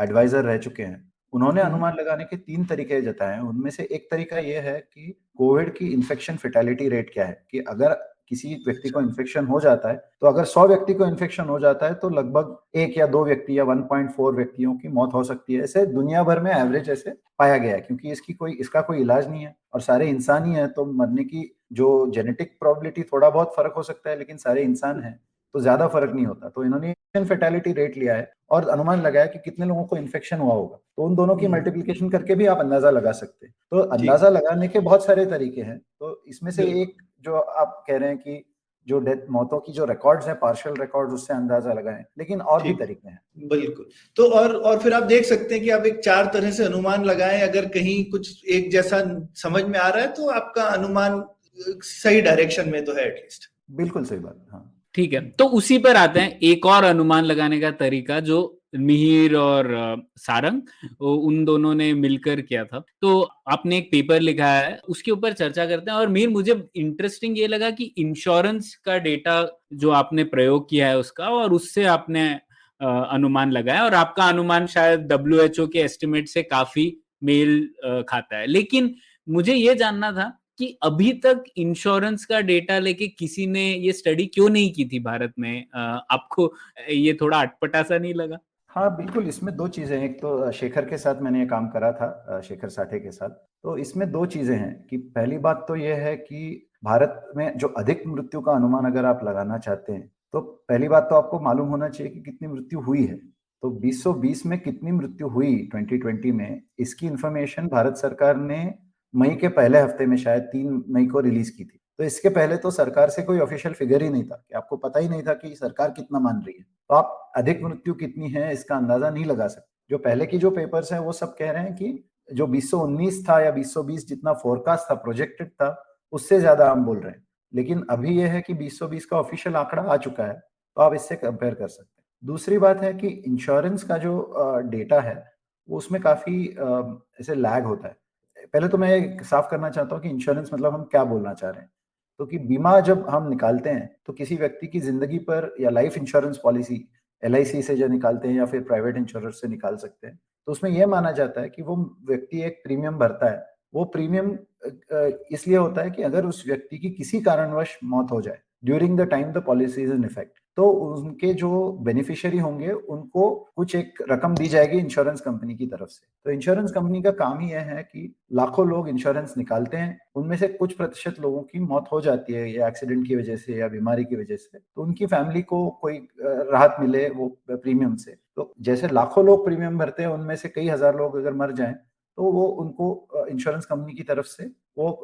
एडवाइजर रह चुके हैं। उन्होंने अनुमान लगाने के 3 तरीके जताए हैं। उनमें से एक तरीका ये है कि कोविड की इन्फेक्शन फेटेलिटी रेट क्या है, कि अगर किसी व्यक्ति को इन्फेक्शन हो जाता है तो अगर 100 व्यक्ति को इन्फेक्शन हो जाता है तो लगभग 1 या 2 व्यक्ति या 1.4 व्यक्तियों की मौत हो सकती है। ऐसे दुनिया भर में एवरेज ऐसे पाया गया है, क्योंकि इसका कोई इलाज नहीं है और सारे इंसान ही है, तो मरने की जो जेनेटिक प्रोबेबिलिटी थोड़ा बहुत फर्क हो सकता है, लेकिन सारे इंसान हैं तो ज्यादा फर्क नहीं होता। तो इन्होंने फेटेलिटी रेट लिया है और अनुमान लगाया कि कितने लोगों को इन्फेक्शन हुआ होगा, तो उन दोनों की मल्टीप्लिकेशन करके भी आप अंदाजा लगा सकते हैं। तो अंदाजा लगाने के बहुत सारे तरीके हैं। तो इसमें से एक जो आप कह रहे हैं कि जो डेथ मौतों की जो रिकॉर्ड्स है, पार्शियल रिकॉर्ड्स, उससे अंदाजा लगाएं, लेकिन और भी तरीके हैं। बिल्कुल। तो और फिर आप देख सकते हैं कि आप एक 4 तरह से अनुमान लगाएं, अगर कहीं कुछ एक जैसा समझ में आ रहा है तो आपका अनुमान सही डायरेक्शन में तो है एटलीस्ट। बिल्कुल सही बात। हाँ ठीक है, तो उसी पर आते हैं। एक और अनुमान लगाने का तरीका जो मिहिर और सारंग उन दोनों ने मिलकर किया था, तो आपने एक पेपर लिखा है, उसके ऊपर चर्चा करते हैं। और मिहिर, मुझे इंटरेस्टिंग ये लगा कि इंश्योरेंस का डेटा जो आपने प्रयोग किया है उसका, और उससे आपने अनुमान लगाया, और आपका अनुमान शायद WHO के एस्टिमेट से काफी मेल खाता है। लेकिन मुझे ये जानना था कि अभी तक इंश्योरेंस का डेटा लेके किसी ने ये स्टडी क्यों नहीं की थी भारत में? आपको ये थोड़ा अटपटा सा नहीं लगा? हाँ बिल्कुल, इसमें 2 चीजें हैं। एक तो शेखर के साथ मैंने ये काम करा था, शेखर साठे के साथ। तो इसमें 2 चीजें हैं कि पहली बात तो ये है कि भारत में जो अधिक मृत्यु का अनुमान अगर आप लगाना चाहते हैं, तो पहली बात तो आपको मालूम होना चाहिए कि कितनी मृत्यु हुई है। तो 2020 में कितनी मृत्यु हुई 2020 में, इसकी इंफॉर्मेशन भारत सरकार ने मई के पहले हफ्ते में शायद 3 मई को रिलीज की थी। तो इसके पहले तो सरकार से कोई ऑफिशियल फिगर ही नहीं था, कि आपको पता ही नहीं था कि सरकार कितना मान रही है। तो आप अधिक मृत्यु कितनी है इसका अंदाजा नहीं लगा सकते। जो पहले की जो पेपर्स हैं वो सब कह रहे हैं कि जो 2019 था या 2020 जितना फोरकास्ट था, प्रोजेक्टेड था, उससे ज्यादा हम बोल रहे हैं। लेकिन अभी यह है कि 2020 का ऑफिशियल आंकड़ा आ चुका है, तो आप इससे कंपेयर कर सकते हैं। दूसरी बात है कि इंश्योरेंस का जो डेटा है वो उसमें काफी ऐसे लैग होता है। पहले तो मैं साफ करना चाहता हूँ कि इंश्योरेंस मतलब हम क्या बोलना चाह रहे हैं। तो कि बीमा जब हम निकालते हैं तो किसी व्यक्ति की जिंदगी पर, या लाइफ इंश्योरेंस पॉलिसी LIC से जो निकालते हैं या फिर प्राइवेट इंश्योरेंस से निकाल सकते हैं, तो उसमें यह माना जाता है कि वो व्यक्ति एक प्रीमियम भरता है। वो प्रीमियम इसलिए होता है कि अगर उस व्यक्ति की किसी कारणवश मौत हो जाए during the time the policy is in effect, तो उनके जो बेनिफिशियरी होंगे उनको कुछ एक रकम दी जाएगी इंश्योरेंस कंपनी की तरफ से। तो इंश्योरेंस कंपनी का काम ही यह है कि लाखों लोग इंश्योरेंस निकालते हैं, उनमें से कुछ प्रतिशत लोगों की मौत हो जाती है या एक्सीडेंट की वजह से या बीमारी की वजह से, तो उनकी फैमिली को कोई राहत मिले वो प्रीमियम से। तो जैसे लाखों लोग प्रीमियम भरते हैं, उनमें से कई हजार लोग अगर मर जाएं तो वो उनको इंश्योरेंस कंपनी की तरफ से वो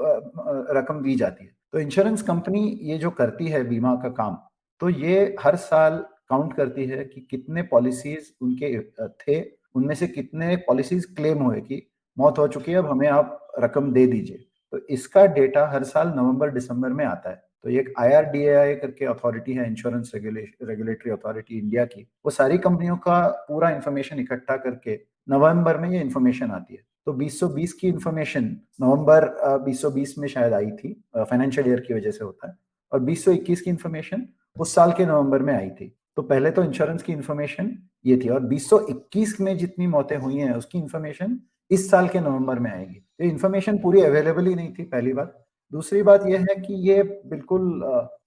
रकम दी जाती है। तो इंश्योरेंस कंपनी ये जो करती है बीमा का काम, तो ये हर साल काउंट करती है कि कितने पॉलिसीज उनके थे, उनमें से कितने पॉलिसीज क्लेम हुए कि मौत हो चुकी है, अब हमें आप रकम दे दीजिए। तो इसका डेटा हर साल नवंबर दिसंबर में आता है। तो ये एक IRDAI करके अथॉरिटी है, इंश्योरेंस रेगुलेटरी अथॉरिटी इंडिया की, वो सारी कंपनियों का पूरा इंफॉर्मेशन इकट्ठा करके नवंबर में ये इंफॉर्मेशन आती है। तो 2020 की इंफॉर्मेशन नवंबर 2020 में शायद आई थी, फाइनेंशियल ईयर की वजह से होता है, और 2021 की इंफॉर्मेशन उस साल के नवंबर में आई थी। तो पहले तो इंश्योरेंस की इंफॉर्मेशन ये थी, और 2021 में जितनी मौतें हुई हैं उसकी इंफॉर्मेशन इस साल के नवंबर में आएगी। तो इंफॉर्मेशन पूरी अवेलेबल ही नहीं थी, पहली बात। दूसरी बात यह है कि ये बिल्कुल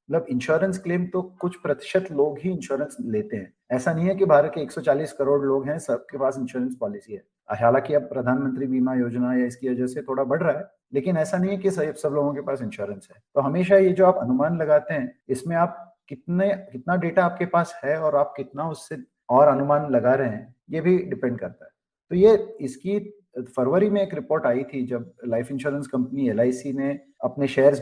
मतलब इंश्योरेंस क्लेम तो कुछ प्रतिशत लोग ही इंश्योरेंस लेते हैं। ऐसा नहीं है कि भारत के 140 करोड़ लोग हैं, सबके पास इंश्योरेंस पॉलिसी है। हालांकि अब प्रधानमंत्री बीमा योजना या इसकी वजह से थोड़ा बढ़ रहा है, लेकिन ऐसा नहीं है कि सब लोगों के पास इंश्योरेंस है। तो हमेशा ये जो आप अनुमान लगाते हैं, इसमें आप कितना डेटा आपके पास है और आप कितना उससे और अनुमान लगा रहे हैं, ये भी डिपेंड करता है। तो ये इसकी फरवरी में एक रिपोर्ट आई थी, जब लाइफ इंश्योरेंस कंपनी LIC ने अपने शेयर्स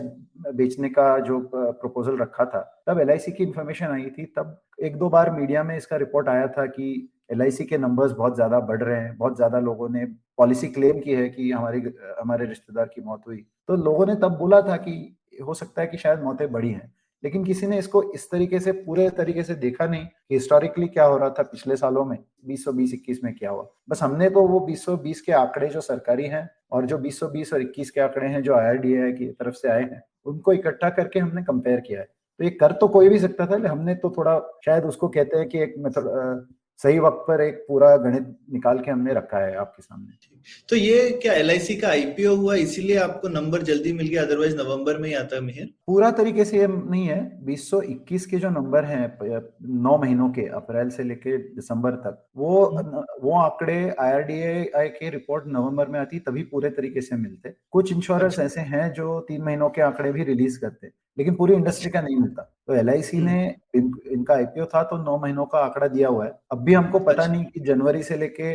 बेचने का जो प्रपोजल रखा था, तब LIC की इंफॉर्मेशन आई थी। तब एक दो बार मीडिया में इसका रिपोर्ट आया था कि LIC के नंबर्स बहुत ज्यादा बढ़ रहे हैं, बहुत ज्यादा लोगों ने पॉलिसी क्लेम की है कि हमारे रिश्तेदार की मौत हुई। तो लोगों ने तब बोला था कि हो सकता है कि शायद मौतें बढ़ी हैं, लेकिन किसी ने इसको इस तरीके से पूरे तरीके से देखा नहीं कि हिस्टोरिकली क्या हो रहा था पिछले सालों में, 2020-21 में क्या हुआ। बस हमने तो वो 2020 के आंकड़े जो सरकारी हैं और जो 2020 और 21 के आंकड़े हैं जो IRDAI की तरफ से आए हैं, उनको इकट्ठा करके हमने कंपेयर किया है। तो ये कर तो कोई भी सकता था, हमने तो थोड़ा शायद उसको कहते हैं कि एक मेथड, सही वक्त पर एक पूरा गणित निकाल के हमने रखा है आपके सामने। तो ये क्या LIC का IPO हुआ इसीलिए आपको नंबर जल्दी मिल गया, अदरवाइज नवंबर में ही आता मिहिर? पूरा तरीके से ये नहीं है। 2021 के जो नंबर हैं 9 महीनों के, अप्रैल से लेके दिसंबर तक, वो आंकड़े IRDAI के रिपोर्ट नवंबर में आती, तभी पूरे तरीके से मिलते। कुछ इंश्योरेंस ऐसे हैं जो 3 महीनों के आंकड़े भी रिलीज करते, लेकिन पूरी इंडस्ट्री का नहीं मिलता। तो LIC ने इनका IPO था तो 9 महीनों का आंकड़ा दिया हुआ है। अब भी हमको पता नहीं कि जनवरी से लेके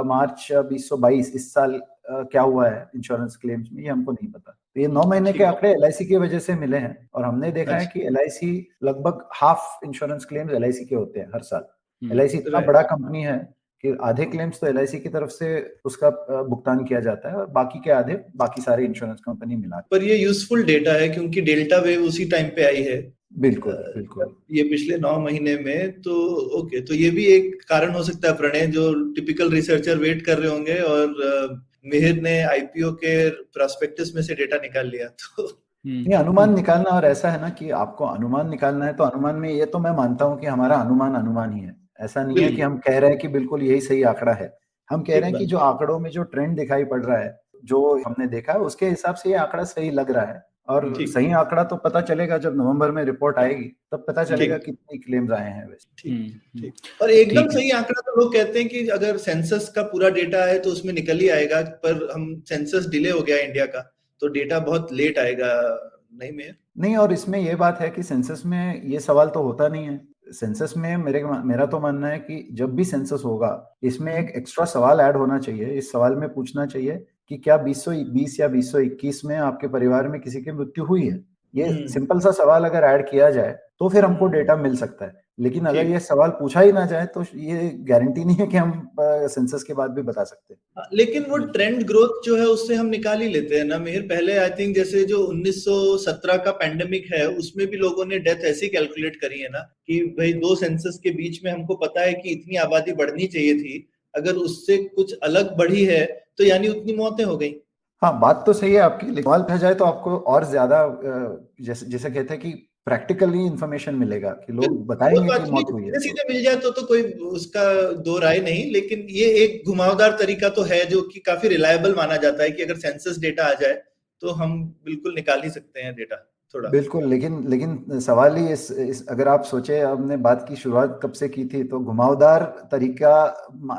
मार्च 2022 इस साल क्या हुआ है इंश्योरेंस क्लेम्स में, ये हमको नहीं पता। तो ये 9 महीने के आंकड़े LIC की वजह से मिले हैं, और हमने देखा है कि LIC लगभग हाफ इंश्योरेंस क्लेम्स LIC के होते हैं हर साल। LIC इतना बड़ा कंपनी है कि आधे क्लेम्स तो LIC की तरफ से उसका भुगतान किया जाता है, और बाकी के आधे बाकी सारे इंश्योरेंस कंपनी मिला। पर ये यूजफुल डेटा है क्योंकि डेल्टा वेव उसी टाइम पे आई है। बिल्कुल बिल्कुल, ये पिछले 9 महीने में। तो ओके, तो ये भी एक कारण हो सकता है प्रणय, जो टिपिकल रिसर्चर वेट कर रहे होंगे और मिहिर ने IPO के प्रोस्पेक्टस में से डेटा निकाल लिया। तो ये अनुमान निकालना, और ऐसा है ना कि आपको अनुमान निकालना है तो अनुमान में ये तो मैं मानता हूं कि हमारा अनुमान ही है। ऐसा नहीं है कि हम कह रहे हैं कि बिल्कुल यही सही आंकड़ा है। हम कह रहे हैं कि जो आंकड़ों में जो ट्रेंड दिखाई पड़ रहा है, जो हमने देखा है, उसके हिसाब से ये आंकड़ा सही लग रहा है। और सही आंकड़ा तो पता चलेगा जब नवंबर में रिपोर्ट आएगी, तब पता चलेगा कितनी क्लेम्स आए हैं वैसे। ठीक। और एकदम सही आंकड़ा तो लोग कहते हैं कि अगर सेंसस का पूरा डेटा है तो उसमें निकल ही आएगा, पर हम सेंसस डिले हो गया इंडिया का, तो डेटा बहुत लेट आएगा। नहीं, और इसमें ये बात है कि सेंसस में ये सवाल तो होता नहीं है। सेंसस में मेरा तो मानना है कि जब भी सेंसस होगा, इसमें एक एक्स्ट्रा सवाल ऐड होना चाहिए। इस सवाल में पूछना चाहिए कि क्या 2020 या 2021 में आपके परिवार में किसी की मृत्यु हुई है। ये सिंपल सा सवाल अगर ऐड किया जाए तो फिर हमको डेटा मिल सकता है। लेकिन अगर ये सवाल पूछा ही ना जाए तो ये गारंटी नहीं है कि हम सेंसस के बाद भी बता सकते हैं। लेकिन वो ट्रेंड ग्रोथ जो है उससे हम निकाल ही लेते हैं ना मिहिर। पहले आई थिंक जैसे जो 1917 का पैंडेमिक है, उसमें भी लोगों ने डेथ ऐसी कैलकुलेट करी है ना कि भाई 2 सेंसस के बीच में हमको पता है कि इतनी आबादी बढ़नी चाहिए थी, अगर उससे कुछ अलग बढ़ी है तो यानी उतनी मौतें हो गई। हाँ, बात तो सही है आपकी, लेकिन सवाल पूछा जाए तो आपको और ज्यादा जैसे कहते हैं कि प्रैक्टिकली इंफॉर्मेशन मिलेगा कि लोग बताएंगे कि मौत हुई है। सीधे मिल जाए तो कोई उसका दो राय नहीं, लेकिन ये एक घुमावदार तरीका तो है जो कि काफी रिलायबल माना जाता है कि अगर सेंसस डेटा आ जाए तो हम बिल्कुल निकाल ही सकते हैं डेटा थोड़ा। बिल्कुल, लेकिन सवाल ही इस अगर आप सोचे, हमने बात की शुरुआत कब से की थी, तो घुमावदार तरीका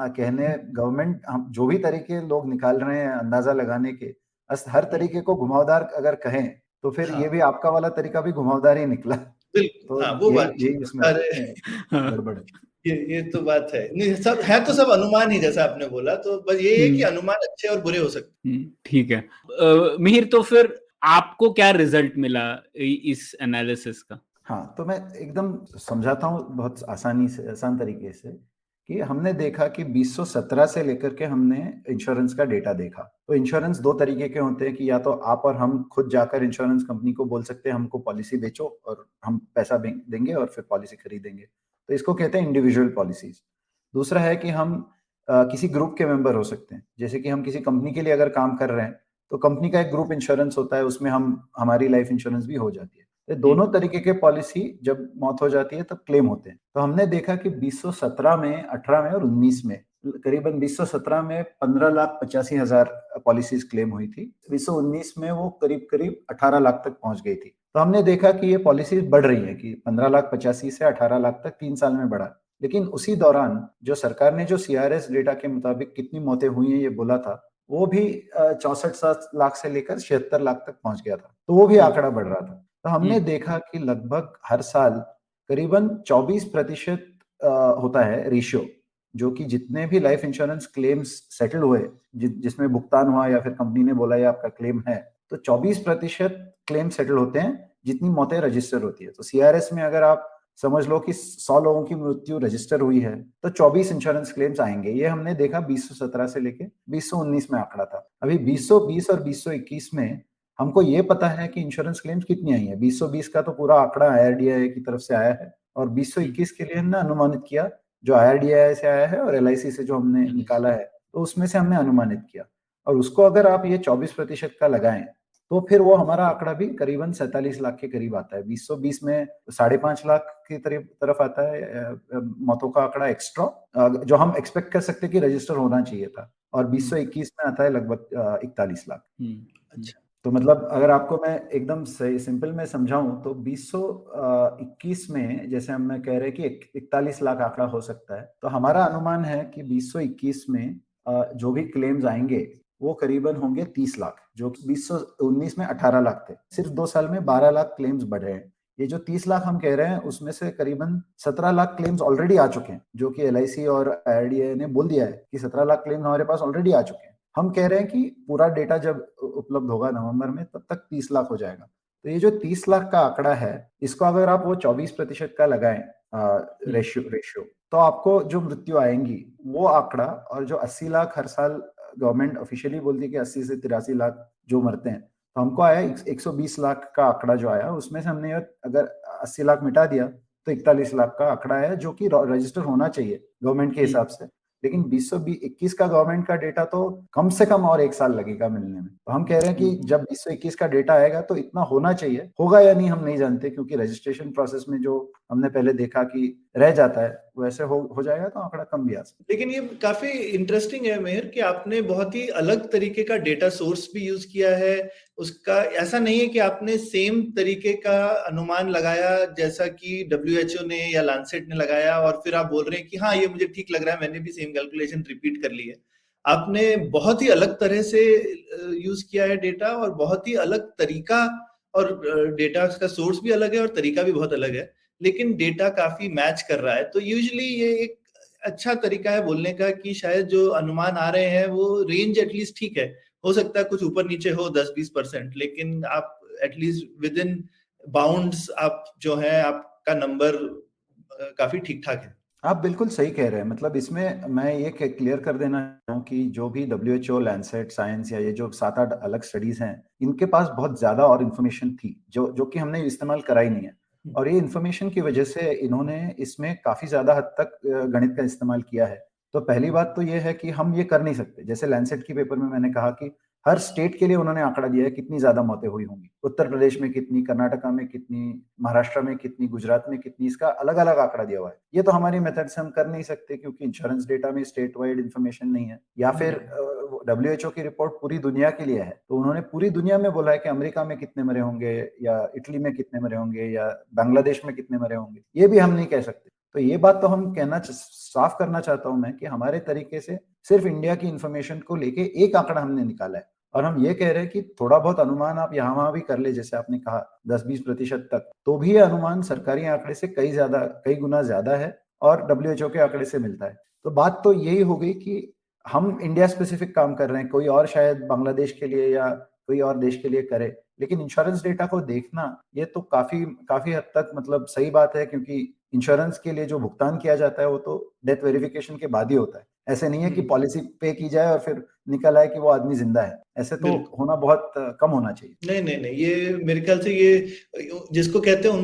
कहने, गवर्नमेंट हम जो भी तरीके लोग निकाल रहे हैं अंदाजा लगाने के, हर तरीके को घुमावदार अगर कहें तो फिर ये भी आपका वाला तरीका भी घुमावदार ही निकला। तो हाँ, वो बात इसमें गड़बड़ है। ये तो बात है। नहीं, सब है तो सब अनुमान ही, जैसा आपने बोला, तो बस ये है कि अनुमान अच्छे और बुरे हो सकते। ठीक है मिहिर, तो फिर आपको क्या रिजल्ट मिला इस एनालिसिस का? हाँ, तो मैं एकदम समझाता हूँ बहुत आसान तरीके से कि हमने देखा कि 2017 से लेकर के हमने इंश्योरेंस का डेटा देखा। तो इंश्योरेंस 2 तरीके के होते हैं कि या तो आप और हम खुद जाकर इंश्योरेंस कंपनी को बोल सकते हैं हमको पॉलिसी बेचो और हम पैसा देंगे और फिर पॉलिसी खरीदेंगे, तो इसको कहते हैं इंडिविजुअल पॉलिसीज। दूसरा है कि हम किसी ग्रुप के मेंबर हो सकते हैं, जैसे कि हम किसी कंपनी के लिए अगर काम कर रहे हैं तो कंपनी का एक ग्रुप इंश्योरेंस होता है, उसमें हमारी लाइफ इंश्योरेंस भी हो जाती है। तो दोनों तरीके के पॉलिसी जब मौत हो जाती है तब क्लेम होते हैं। तो हमने देखा कि 2017 में, 18 में और 19 में करीबन 2017 में 15,85,000 पॉलिसीज क्लेम हुई थी। 2019 में वो करीब 18 लाख तक पहुंच गई थी। तो हमने देखा कि ये पॉलिसीज बढ़ रही है कि 15,85,000 से 18 लाख तक 3 साल में बढ़ा। लेकिन उसी दौरान जो सरकार ने जो CRS डेटा के मुताबिक कितनी मौतें हुई हैं ये बोला था, वो भी 64 लाख से लेकर 76 लाख तक पहुंच गया था, तो वो भी आंकड़ा बढ़ रहा था। तो हमने देखा कि लगभग हर साल करीबन 24% होता है रेशियो, जो कि जितने भी लाइफ इंश्योरेंस क्लेम्स सेटल हुए, जिसमें भुगतान हुआ या फिर कंपनी ने बोला ये आपका क्लेम है, तो 24% क्लेम सेटल होते हैं जितनी मौतें रजिस्टर होती है। तो CRS में अगर आप समझ लो कि 100 लोगों की मृत्यु रजिस्टर हुई है तो 24 इंश्योरेंस क्लेम्स आएंगे। ये हमने देखा 2017 से लेके 2019 में आंकड़ा था। अभी 2020 और 2021 में हमको ये पता है कि इंश्योरेंस क्लेम्स कितनी आई है। 2020 का तो पूरा आंकड़ा IRDAI की तरफ से आया है और 2021 के लिए हमने अनुमानित किया, जो IRDAI से आया है और LIC से जो हमने निकाला है, तो उसमें से हमने अनुमानित किया। और उसको अगर आप ये 24% का लगाएं तो फिर वो हमारा आंकड़ा भी करीबन 47 लाख के करीब आता है। 2020 में 5.5 लाख की तरफ आता है मौतों का आंकड़ा एक्स्ट्रा, जो हम एक्सपेक्ट कर सकते कि रजिस्टर होना चाहिए था, और 2021 में आता है लगभग 41 लाख। अच्छा, तो मतलब अगर आपको मैं एकदम सही सिंपल में समझाऊं तो 2021 में जैसे हम मैं कह रहे हैं कि 41 लाख आंकड़ा हो सकता है, तो हमारा अनुमान है कि 2021 में जो भी क्लेम्स आएंगे वो करीबन होंगे 30 लाख, जो कि 2019 में 18 लाख थे। सिर्फ 2 साल में 12 लाख क्लेम्स बढ़े हैं। ये जो 30 लाख हम कह रहे हैं उसमें से करीबन 17 लाख क्लेम्स ऑलरेडी आ चुके हैं, जो कि LIC और IRDAI ने बोल दिया है कि 17 लाख क्लेम्स हमारे पास ऑलरेडी आ चुके हैं। हम कह रहे हैं कि पूरा डेटा जब उपलब्ध होगा नवंबर में तब तक 30 लाख हो जाएगा। तो ये जो 30 लाख का आंकड़ा है, इसको अगर आप वो 24% का लगाएं रेशियो, तो आपको जो मृत्यु आएंगी वो आंकड़ा, और जो 80 लाख हर साल गवर्नमेंट ऑफिशियली बोलती है कि 80 से 83 लाख जो मरते हैं, तो हमको आया 120 लाख का आंकड़ा जो आया, उसमें से हमने अगर 80 लाख मिटा दिया तो 41 लाख का आंकड़ा है, जो कि रजिस्टर होना चाहिए गवर्नमेंट के हिसाब से। लेकिन 2021 का गवर्नमेंट का डेटा तो कम से कम और 1 साल लगेगा मिलने में। तो हम कह रहे हैं कि जब 2021 का डेटा आएगा तो इतना होना चाहिए, होगा या नहीं हम नहीं जानते, क्योंकि रजिस्ट्रेशन प्रोसेस में जो हमने पहले देखा कि रह जाता है वैसे हो जाएगा तो आंकड़ा कम भी आ सकता है। लेकिन ये काफी इंटरेस्टिंग है मेहर कि आपने बहुत ही अलग तरीके का डेटा सोर्स भी यूज किया है। उसका ऐसा नहीं है कि आपने सेम तरीके का अनुमान लगाया जैसा कि WHO ने या लांसेट ने लगाया और फिर आप बोल रहे हैं कि हाँ ये मुझे ठीक लग रहा है, मैंने भी सेम कैलकुलेशन रिपीट कर ली है। आपने बहुत ही अलग तरह से यूज किया है डेटा, और बहुत ही अलग तरीका, और डेटा का सोर्स भी अलग है और तरीका भी बहुत अलग है, लेकिन डेटा काफी मैच कर रहा है। तो यूजुअली ये एक अच्छा तरीका है बोलने का कि शायद जो अनुमान आ रहे हैं वो रेंज एटलीस्ट ठीक है। हो सकता है कुछ ऊपर नीचे हो 10-20%, लेकिन आप एटलीस्ट विद इन बाउंड्स आप जो है आपका नंबर काफी ठीक ठाक है। आप बिल्कुल सही कह रहे हैं। मतलब इसमें मैं ये क्लियर कर देना चाहूँ कि जो भी WHO, लैंसेट, साइंस या ये जो 7-8 अलग स्टडीज हैं, इनके पास बहुत ज्यादा और इन्फॉर्मेशन थी जो कि हमने इस्तेमाल कराई नहीं है। और ये इन्फॉर्मेशन की वजह से इन्होंने इसमें काफी ज्यादा हद तक गणित का इस्तेमाल किया है। तो पहली बात तो ये है कि हम ये कर नहीं सकते। जैसे लैंसेट की पेपर में मैंने कहा कि हर स्टेट के लिए उन्होंने आंकड़ा दिया है कितनी ज्यादा मौतें हुई होंगी, उत्तर प्रदेश में कितनी, कर्नाटका में कितनी, महाराष्ट्र में कितनी, गुजरात में कितनी, इसका अलग अलग आंकड़ा दिया हुआ है। ये तो हमारी मेथड से हम कर नहीं सकते क्योंकि इंश्योरेंस डेटा में स्टेट वाइड इन्फॉर्मेशन नहीं है। या फिर WHO की रिपोर्ट पूरी दुनिया के लिए है, तो उन्होंने पूरी दुनिया में बोला है कि अमेरिका में कितने मरे होंगे, या इटली में कितने मरे होंगे, या बांग्लादेश में कितने मरे होंगे, ये भी हम नहीं कह सकते। तो ये बात तो हम कहना साफ करना चाहता हूं मैं कि हमारे तरीके से सिर्फ इंडिया की इंफॉर्मेशन को लेके एक आंकड़ा हमने निकाला है, और हम ये कह रहे हैं कि थोड़ा बहुत अनुमान आप यहाँ वहां भी कर ले, जैसे आपने कहा 10-20% तक, तो भी ये अनुमान सरकारी आंकड़े से कई गुना ज्यादा है और WHO के आंकड़े से मिलता है। तो बात तो यही हो गई कि हम इंडिया स्पेसिफिक काम कर रहे हैं, कोई और शायद बांग्लादेश के लिए या कोई और देश के लिए करे, लेकिन इंश्योरेंस डेटा को देखना ये तो काफी हद तक मतलब सही बात है, क्योंकि इंश्योरेंस के लिए जो भुगतान किया जाता है वो तो डेथ वेरिफिकेशन के बाद ही होता है। ऐसे नहीं है कि पॉलिसी पे की जाए और फिर निकल आए कि वो आदमी जिंदा है। ऐसे तो होना बहुत कम होना चाहिए। नहीं, ये मेरे ख्याल से ये जिसको कहते हैं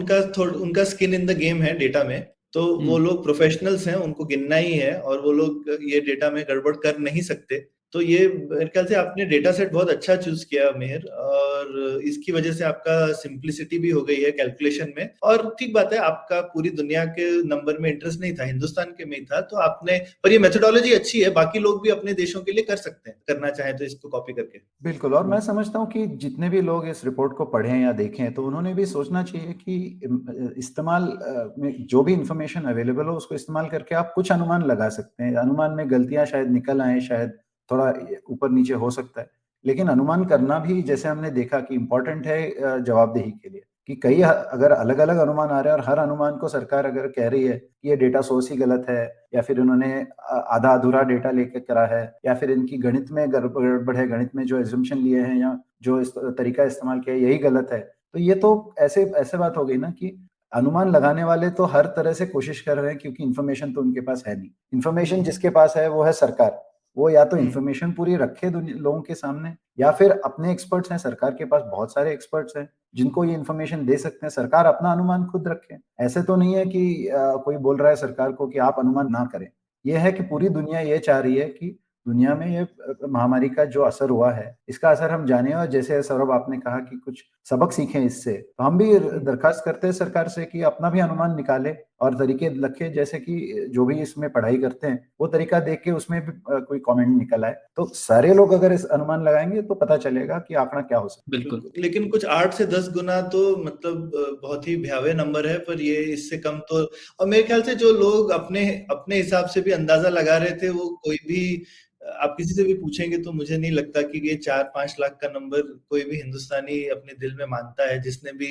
उनका स्किन इन द गेम है डेटा में, तो वो लोग प्रोफेशनल्स हैं, उनको गिनना ही है, और वो लोग ये डेटा में गड़बड़ कर नहीं सकते। तो ये मेरे ख्याल से आपने डेटा सेट बहुत अच्छा चूज किया मेहर, और इसकी वजह से आपका सिंप्लिसिटी भी हो गई है कैलकुलेशन में। और ठीक बात है, आपका पूरी दुनिया के नंबर में इंटरेस्ट नहीं था, हिंदुस्तान के में ही था, तो आपने, पर ये मेथोडोलॉजी अच्छी है, बाकी लोग भी अपने देशों के लिए कर सकते हैं, करना चाहें तो इसको कॉपी करके। बिल्कुल, और मैं समझता हूँ कि जितने भी लोग इस रिपोर्ट को पढ़ें या देखें तो उन्होंने भी सोचना चाहिए कि इस्तेमाल में जो भी इंफॉर्मेशन अवेलेबल हो उसको इस्तेमाल करके आप कुछ अनुमान लगा सकते हैं। अनुमान में गलतियां शायद निकल आए, शायद थोड़ा ऊपर नीचे हो सकता है, लेकिन अनुमान करना भी जैसे हमने देखा कि इम्पोर्टेंट है जवाबदेही के लिए, कि कई अगर अलग अलग अनुमान आ रहे हैं और हर अनुमान को सरकार अगर कह रही है कि ये डेटा सोर्स ही गलत है, या फिर उन्होंने आधा अधूरा डेटा लेके करा है, या फिर इनकी गणित में गड़बड़ है, गणित में जो एजम्पशन लिए हैं या जो इस तरीका इस्तेमाल किया है यही गलत है, तो ये तो ऐसे बात हो गई ना कि अनुमान लगाने वाले तो हर तरह से कोशिश कर रहे हैं, क्योंकि इन्फॉर्मेशन तो उनके पास है नहीं। इन्फॉर्मेशन जिसके पास है वो है सरकार, वो या तो इन्फॉर्मेशन पूरी रखे लोगों के सामने, या फिर अपने एक्सपर्ट्स हैं, सरकार के पास बहुत सारे एक्सपर्ट्स हैं जिनको ये इन्फॉर्मेशन दे सकते हैं, सरकार अपना अनुमान खुद रखे। ऐसे तो नहीं है कि कोई बोल रहा है सरकार को कि आप अनुमान ना करें। ये है कि पूरी दुनिया ये चाह रही है कि दुनिया में ये महामारी का जो असर हुआ है इसका असर हम जाने, और जैसे सौरभ आपने कहा कि कुछ सबक सीखें इससे, तो हम भी दरखास्त करते हैं सरकार से कि अपना भी अनुमान निकाले और तरीके रखे, जैसे कि जो भी इसमें पढ़ाई करते हैं वो तरीका देख के उसमें भी कोई कमेंट निकल आए, तो सारे लोग अगर इस अनुमान लगाएंगे तो पता चलेगा कि आंकड़ा क्या हो सकता है। बिल्कुल, लेकिन कुछ 8 से 10 गुना तो मतलब बहुत ही भयावह नंबर है, पर ये इससे कम तो, और मेरे ख्याल से जो लोग अपने हिसाब से भी अंदाजा लगा रहे थे, वो कोई भी, आप किसी से भी पूछेंगे तो मुझे नहीं लगता कि ये 4-5 लाख का नंबर कोई भी हिंदुस्तानी अपने दिल में मानता है। जिसने भी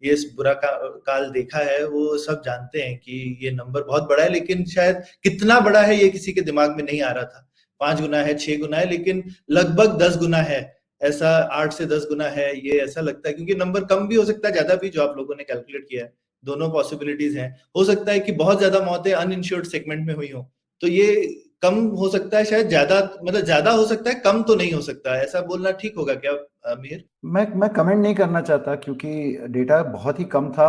ये बुरा काल देखा है वो सब जानते हैं कि ये नंबर बहुत बड़ा है, लेकिन शायद कितना बड़ा है ये किसी के दिमाग में नहीं आ रहा था। 5 गुना है, 6 गुना है, लेकिन लगभग 10 गुना है, ऐसा 8 से 10 गुना है, ये ऐसा लगता है, क्योंकि नंबर कम भी हो सकता है, ज्यादा भी, जो आप लोगों ने कैलकुलेट किया है। दोनों पॉसिबिलिटीज हैं। हो सकता है कि बहुत ज्यादा मौतें अनइंश्योर्ड सेगमेंट में हुई हो, तो ये कम हो सकता है, शायद ज्यादा, मतलब ज्यादा हो सकता है, कम तो नहीं हो सकता। ऐसा बोलना ठीक होगा क्या मीर? मैं कमेंट नहीं करना चाहता क्योंकि डेटा बहुत ही कम था।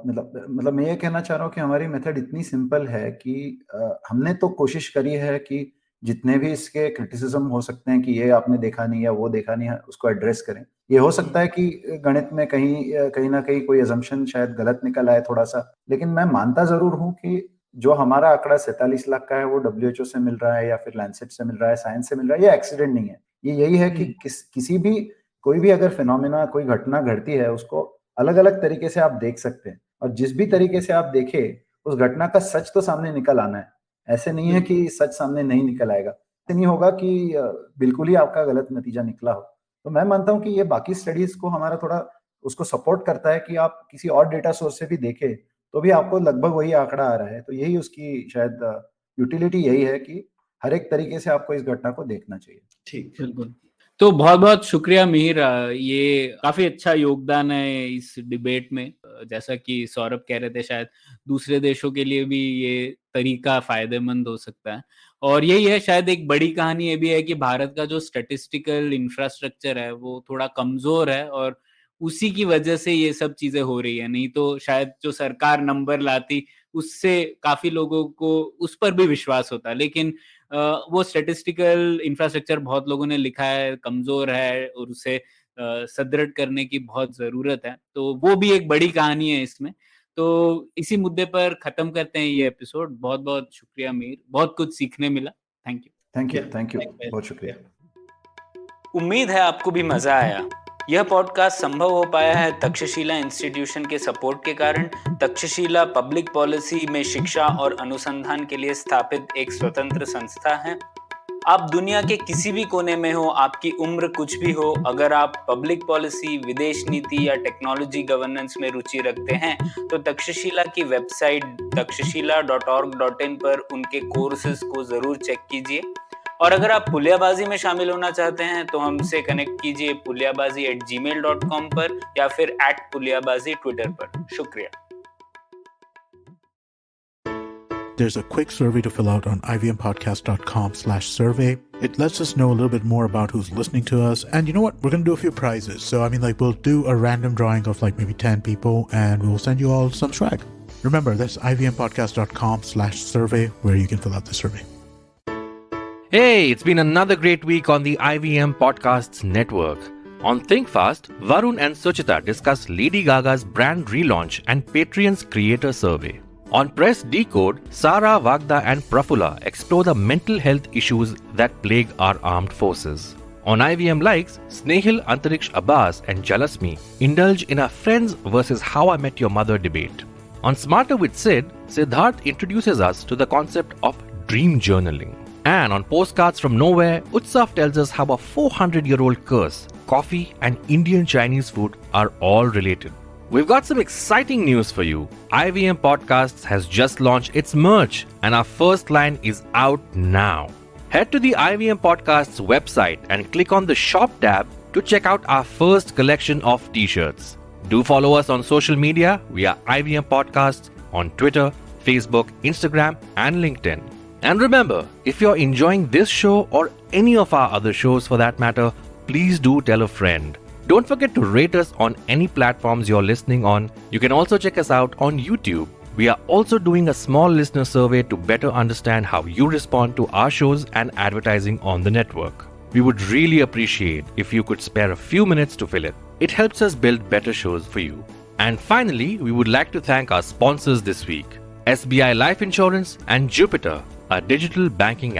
मतलब मैं ये कहना चाह रहा हूँ कि हमारी मेथड इतनी सिंपल है कि हमने तो कोशिश करी है कि जितने भी इसके क्रिटिसिज्म हो सकते हैं कि ये आपने देखा नहीं या वो देखा नहीं है, उसको एड्रेस करें। ये हो सकता है कि गणित में कहीं ना कहीं कोई अजम्पशन शायद गलत निकल आए थोड़ा सा, लेकिन मैं मानता जरूर हूँ कि जो हमारा आंकड़ा 47 लाख का है वो WHO से मिल रहा है या फिर लैंसेट से मिल रहा है, साइंस से मिल रहा है, ये एक्सीडेंट नहीं है। ये यही है कि किसी भी कोई भी अगर फिनोमेना, कोई घटना घटती है, उसको अलग अलग तरीके से आप देख सकते हैं, और जिस भी तरीके से आप देखें उस घटना का सच तो सामने निकल आना है। ऐसे नहीं है कि सच सामने नहीं निकल आएगा, ऐसे नहीं होगा कि बिल्कुल ही आपका गलत नतीजा निकला हो। तो मैं मानता हूँ कि ये बाकी स्टडीज को हमारा थोड़ा उसको सपोर्ट करता है कि आप किसी और डेटा सोर्स से भी देखें तो भी आपको लगभग वही आंकड़ा आ रहा है। तो यही उसकी शायद यूटिलिटी यही है कि हर एक तरीके से आपको इस घटना को देखना चाहिए। ठीक, बिल्कुल। तो बहुत बहुत शुक्रिया मिहिर, ये काफी अच्छा योगदान है इस डिबेट में। जैसा कि सौरभ कह रहे थे, शायद दूसरे देशों के लिए भी ये तरीका फायदेमंद हो सकता है। और यही है, शायद एक बड़ी कहानी ये भी है कि भारत का जो स्टैटिस्टिकल इंफ्रास्ट्रक्चर है वो थोड़ा कमजोर है, और उसी की वजह से ये सब चीजें हो रही है। नहीं तो शायद जो सरकार नंबर लाती उससे काफी लोगों को उस पर भी विश्वास होता, लेकिन वो स्टैटिस्टिकल इंफ्रास्ट्रक्चर बहुत लोगों ने लिखा है कमजोर है, और उसे सुदृढ़ करने की बहुत जरूरत है। तो वो भी एक बड़ी कहानी है इसमें। तो इसी मुद्दे पर खत्म करते हैं ये एपिसोड। बहुत बहुत शुक्रिया मीर, बहुत कुछ सीखने मिला। Thank you. थैंक यू, बहुत शुक्रिया। उम्मीद है आपको भी मजा आया। यह पॉडकास्ट संभव हो पाया है तक्षशिला इंस्टीट्यूशन के सपोर्ट के कारण। तक्षशिला पब्लिक पॉलिसी में शिक्षा और अनुसंधान के लिए स्थापित एक स्वतंत्र संस्था है। आप दुनिया के किसी भी कोने में हो, आपकी उम्र कुछ भी हो, अगर आप पब्लिक पॉलिसी, विदेश नीति या टेक्नोलॉजी गवर्नेंस में रुचि रखते हैं तो तक्षशिला की वेबसाइट takshashila.org.in पर उनके कोर्सेज को जरूर चेक कीजिए। और अगर आप पुलियाबाजी में शामिल होना चाहते हैं तो हमसे कनेक्ट कीजिए puliyabazi@gmail.com पर या फिर @puliyabazi ट्विटर पर। शुक्रिया। There's a quick survey to fill out on ivmpodcast.com/survey. It lets us know a little bit more about who's listening to us. And you know what? We're going to do a few prizes. So, we'll do a random drawing of maybe 10 people and we'll send you all some swag. Remember, that's ivmpodcast.com/survey where you can fill out the survey. Hey, it's been another great week on the IVM Podcasts Network. On ThinkFast, Varun and Suchita discuss Lady Gaga's brand relaunch and Patreon's creator survey. On Press Decode, Sara, Vagda and Prafula explore the mental health issues that plague our armed forces. On IVM Likes, Snehil, Antariksh Abbas and Jalasmi indulge in a Friends versus How I Met Your Mother debate. On Smarter with Sid, Siddharth introduces us to the concept of dream journaling. And on Postcards from Nowhere, Utsav tells us how a 400-year-old curse, coffee and Indian Chinese food are all related. We've got some exciting news for you. IVM Podcasts has just launched its merch and our first line is out now. Head to the IVM Podcasts website and click on the shop tab to check out our first collection of t-shirts. Do follow us on social media. We are IVM Podcasts on Twitter, Facebook, Instagram and LinkedIn. And remember, if you're enjoying this show or any of our other shows for that matter, please do tell a friend. Don't forget to rate us on any platforms you're listening on. You can also check us out on YouTube. We are also doing a small listener survey to better understand how you respond to our shows and advertising on the network. We would really appreciate if you could spare a few minutes to fill it. It helps us build better shows for you. And finally, we would like to thank our sponsors this week, SBI Life Insurance and Jupiter, a digital banking app.